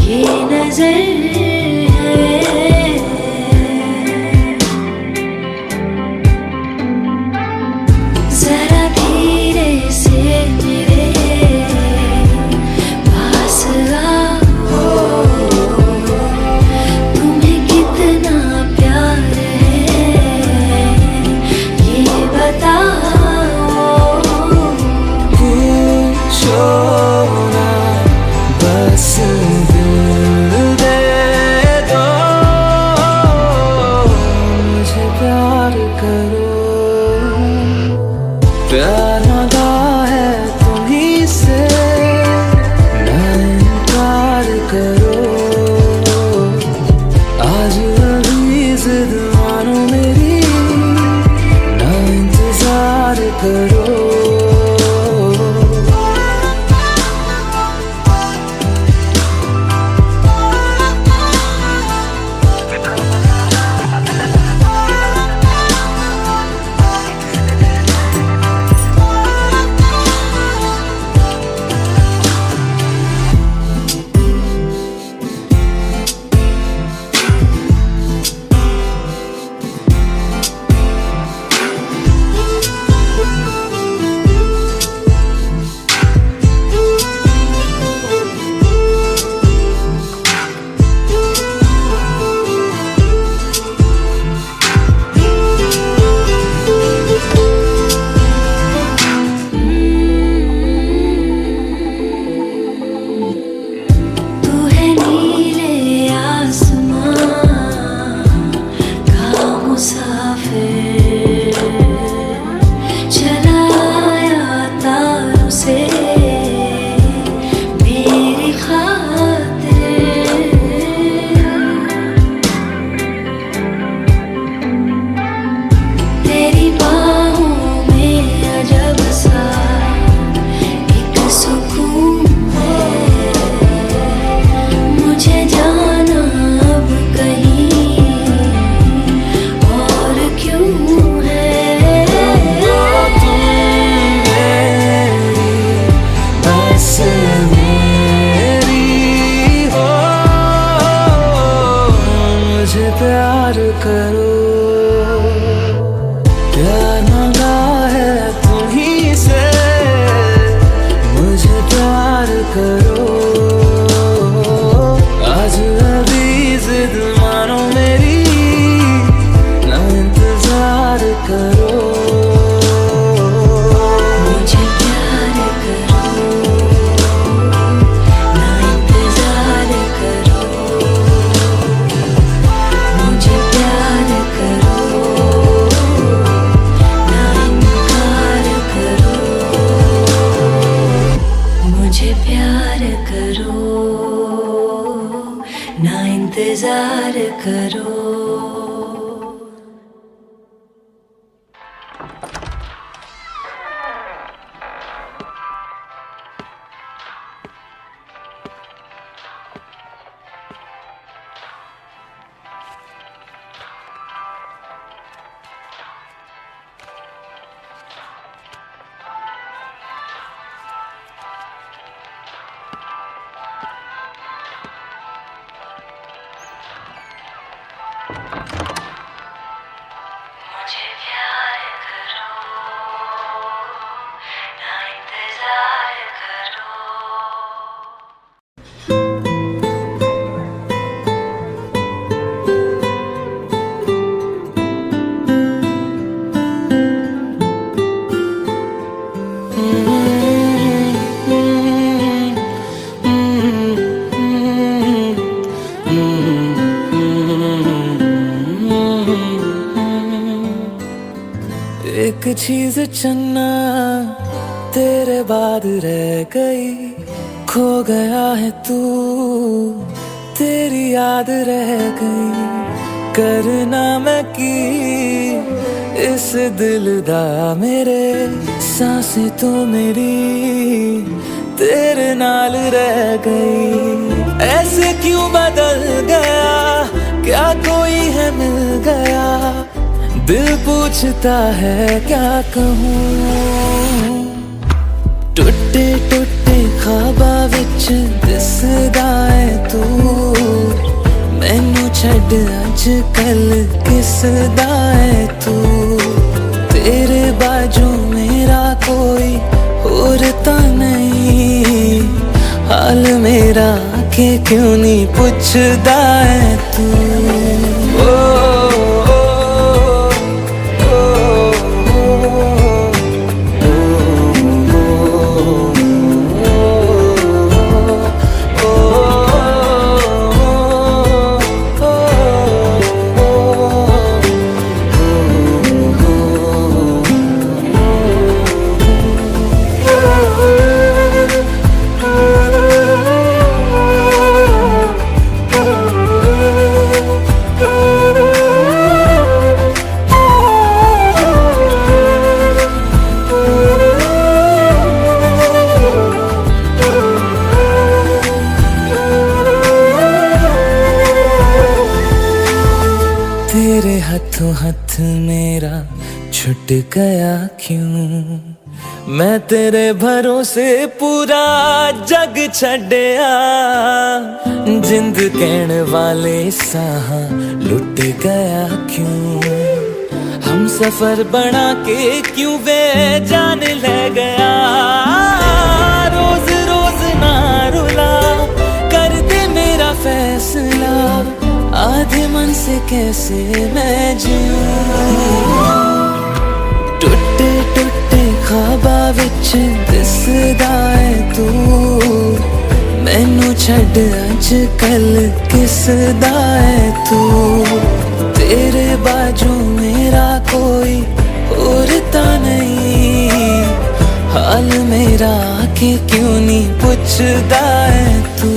ये नजर है। जरा धीरे से मेरे पास आओ, तुम्हें कितना प्यार है ये बताओ। पूछो ना, बस दिल दे दो, मुझे प्यार करो। प्यार नागा है तुम्हीं से, ना इनकार करो। आज अभी जिद मानो मेरी, ना इंतजार करो। प्यार करो, प्यार मांगा है तुम्हीं से, मुझे प्यार करो। आज अभी जिद मानो मेरी, ना इंतजार करो। मुझे प्यार करो, ना इंतजार करो। मुझे प्यार करो, ना इनकार करो। मुझे प्यार करो, ना इंतजार करो। मुझे प्यार करो, ना इंतजार करो। एक चीज चन्ना तेरे बाद रह गई, खो गया है तू, तेरी याद रह गई। करना मैं की इस दिल दा मेरे, सांसें तो मेरी तेरे नाल रह गई। ऐसे क्यों बदल गया, क्या कोई है मिल गया, दिल पूछता है क्या कहूँ। टुटे टुटे ख्वाबा विच दिसदा है तू, मैनू छड़ अज कल किसदा है तू। तेरे बाजू मेरा कोई और ता नहीं, हाल मेरा के क्यों नहीं पूछदा है तू। तेरे हाथों हाथ मेरा छुट गया क्यों, मैं तेरे भरोसे पूरा जग छड़या। जिंद कहण वाले साह लुट गया क्यों, हम सफर बना के क्यों वे जान ले गया। रोज रोज ना रुला, कर दे मेरा फैसला, आधे मन से कैसे मैं जीऊं। टुटे टुटे ख्वाबा विच दिसदा है तू, मैनू छड़ अज कल किसदा है तू। तेरे बाजू मेरा कोई और ता नहीं, हाल मेरा के क्यों नहीं पूछदा है तू।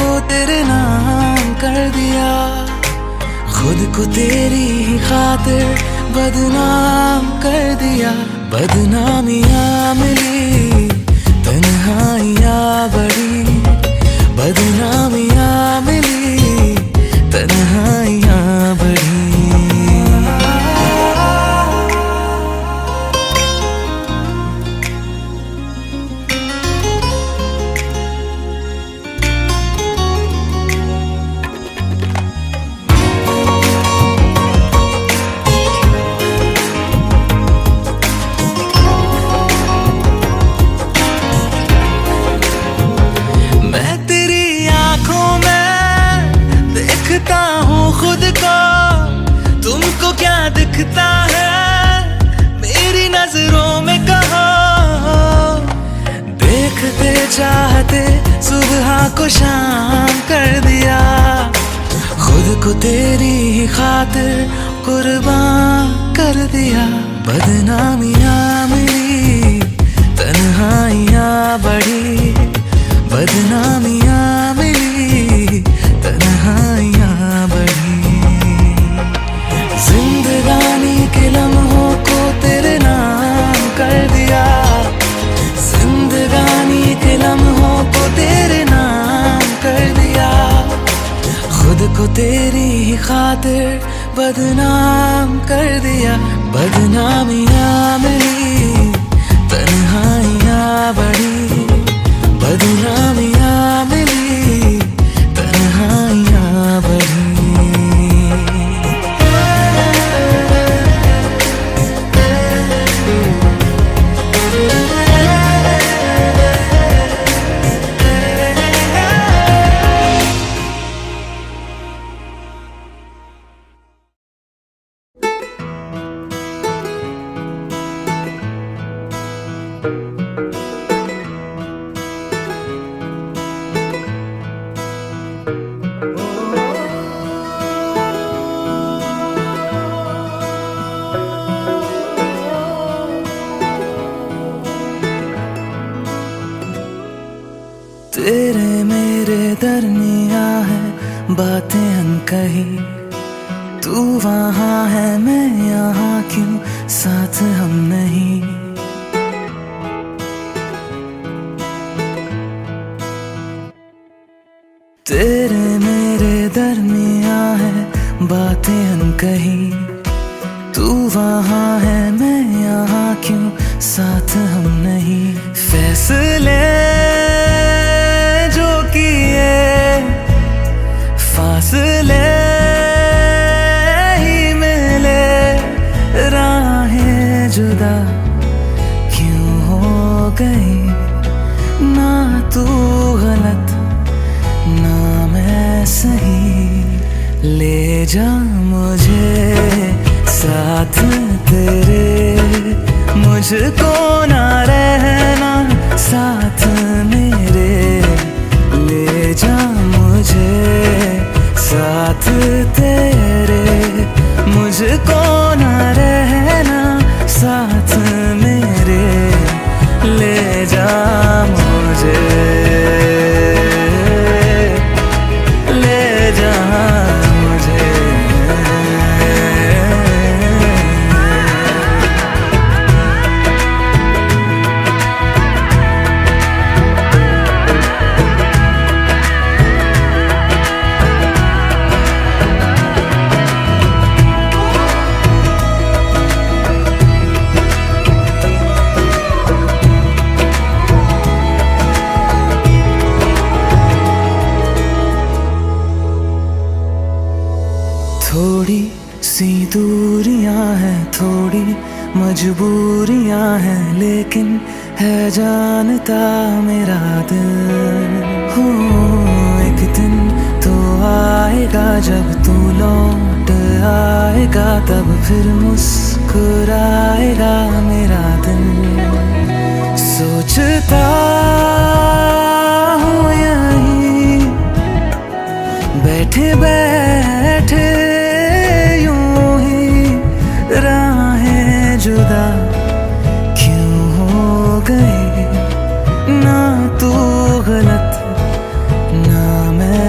को तेरे नाम कर दिया, खुद को तेरी ही खातिर बदनाम कर दिया। बदनामियाँ मिली, तन्हाइयाँ बढ़ी, बदनामियाँ मिली, तन्हाइयाँ बढ़ी। खुद को तुमको क्या दिखता है मेरी नजरों में कहो, देखते चाहते सुबह को शाम कर दिया, खुद को तेरी ही खातिर कुर्बान कर दिया। बदनामियाँ मिली, तन्हाइयाँ बढ़ी, बदनामियाँ मिली, तन्हाइयाँ बढ़ी। जिंदगानी के लम्हों को तेरे नाम कर दिया, जिंदगानी के लम्हों को तेरे नाम कर दिया, खुद को तेरी ही खातिर बदनाम कर दिया। बदनामियाँ मिली, तन्हाइयाँ बढ़ी, बदनामियाँ मिली, तन्हाइयाँ बढ़ी। तेरे मेरे दरमिया है बातें अनकही, तू वहाँ है मैं यहाँ, क्यों साथ हम नहीं। तेरे मेरे दरमिया है बातें अनकही, तू वहाँ है मैं यहाँ, क्यों साथ हम नहीं। फैसले जो किए फासले ही मिले, राहें जुदा क्यों हो गई, ना तू गलत ना मैं सही। ले जा मुझे साथ तेरे, मुझको ना रहना साथ मेरे। ले जा मुझे साथ तेरे, मुझको ना रहना साथ मेरे। ले जा मुझे, ले जा मुझे। थोड़ी सी दूरियां हैं, थोड़ी मजबूरियां हैं, लेकिन है जानता मेरा दिल। हो एक दिन तो आएगा जब तू लौट आएगा, तब फिर मुस्कुराएगा मेरा दिल। सोचता हूँ यहीं बैठे बैठे राहें जुदा क्यों हो गई, ना तू गलत ना मैं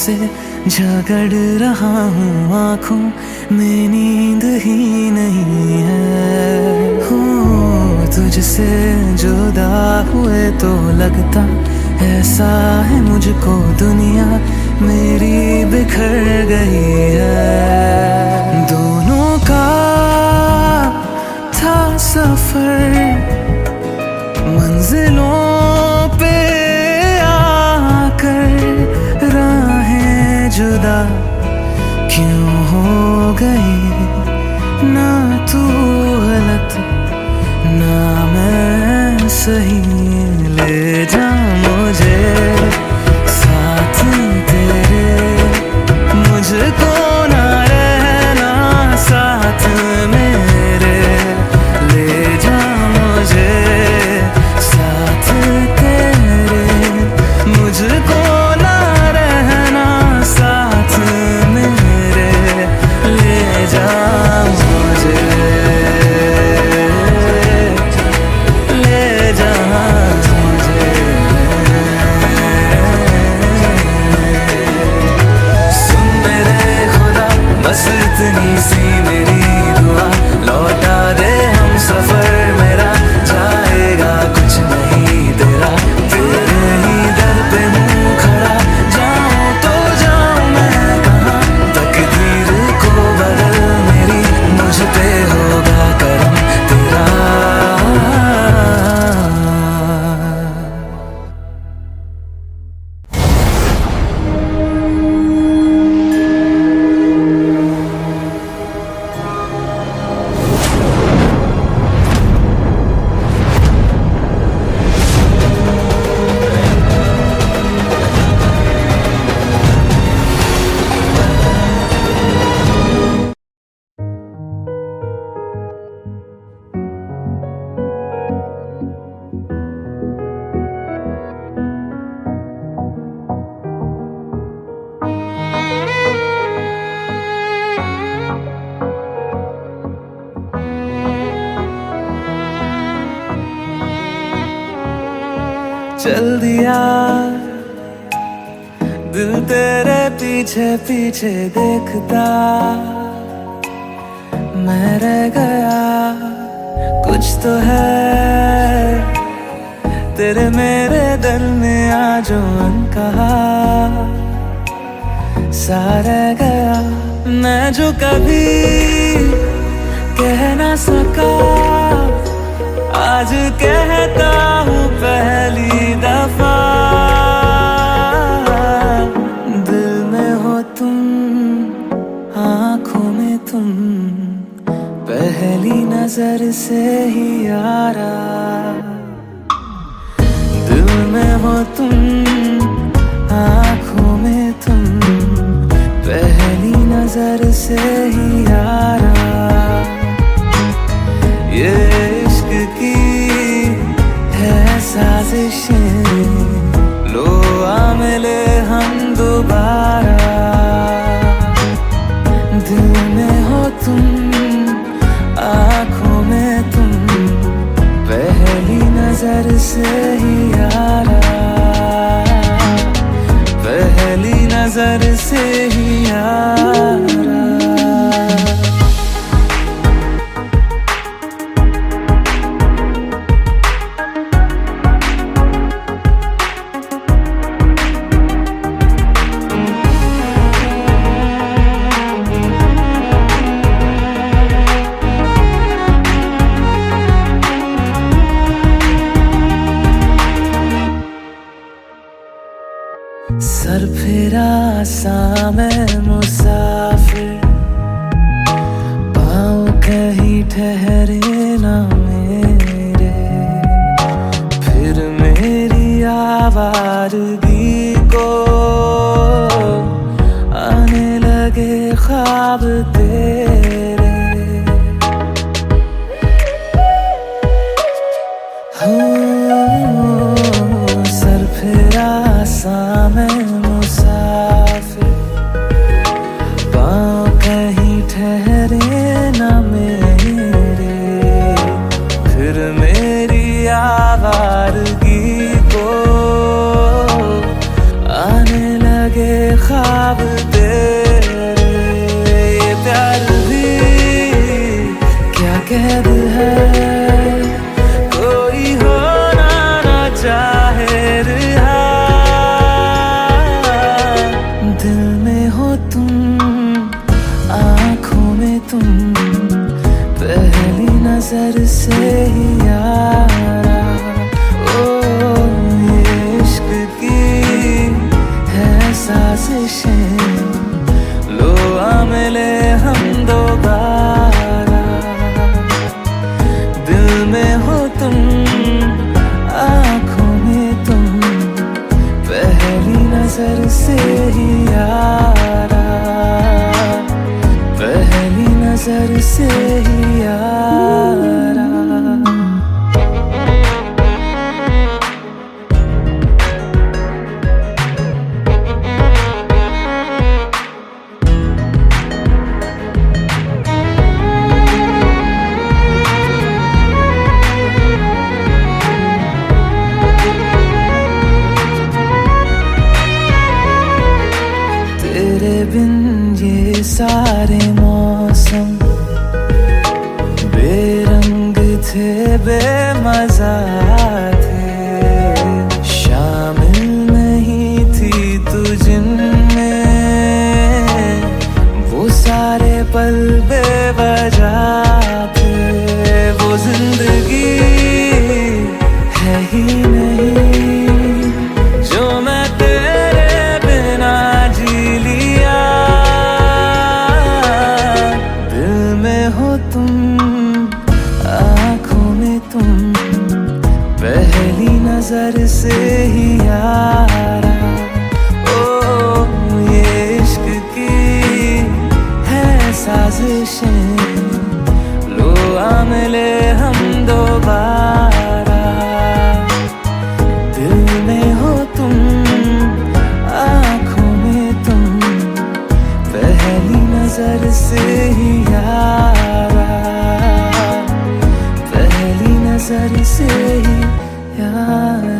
से झगड़ रहा हूँ, आँखों में नींद ही नहीं है। तुझसे जुदा हुए तो लगता ऐसा है मुझको दुनिया मेरी बिखर गई है। दोनों का था सफर, मंजिलों पे आकर राहें जुदा क्यों हो गई। ना तू गलत ना मैं सही, ले जा मुझे साथ तेरे, मुझको ना रहना साथ मेरे। ले जा मुझे साथ तेरे, मुझको ना रहना साथ मेरे। ले जा मुझे, ले जा मुझे। सुन मेरे खुदा बस इतनी सी मेरी दुआ, लौटा दे हम सफर मेरा, जाएगा कुछ नहीं तेरा। तेरे ही दर पे हूँ खड़ा, जाऊँ तो जाऊँ मैं कहाँ। तकदीर को बदल मेरी, मुझ पे होगा करम तेरा। चल दिया दिल तेरे पीछे पीछे देखता, मैं रह गया कुछ तो है तेरे मेरे दरमियां जो अनकहा सा रह गया। मैं जो कभी कह ना सका आज कहता हूँ पहली दफा। दिल में हो तुम, आँखों में तुम, पहली नजर से ही यारा। दिल में हो तुम, आँखों में तुम, पहली नजर से ही यारा। ये इश्क की है साजिशें, लो आ मिले हम दोबारा। दिल में हो तुम, आँखों में तुम, पहली नजर से ही यारा। पहली नजर से ही यारा। सर फिरा सा मैं मुसाफिर, पाँव कहीं ठहरे ना मेरे। फिर मेरी आवारगी को आने लगे ख्वाब तेरे। सर फिरा सा मैं मुसाफिर, पाँव कहीं ठहरे ना मेरे। फिर मेरी आवारगी को आने लगे ख्वाब कैद है, कोई होना ना चाहे रिहा। दिल में हो तुम, आंखों में तुम, पहली नजर से ही यारा। ओ ये इश्क की है साजिशें, लो आ मिले हम दोबारा। दिल में हो तुम, आंखों में तुम, पहली नजर से ही यारा, पहली नजर से ही यारा। तेरे बिन ये सारे मौसम बेरंग थे, बेमजा थे। शामिल नहीं थी तू जिनमें, वो सारे पल बेवजह थे। वो जिंदगी है ही नहीं जो मैं तेरे बिना जी लिया। दिल में हो तुम, आंखों में तुम, पहली नजर से ही यारा। ओ ये इश्क की है साजिशें, लो आ मिले हम दोबारा। दिल में हो तुम, आंखों में तुम, पहली नजर से ही यारा, पहली नजर से ही यारा।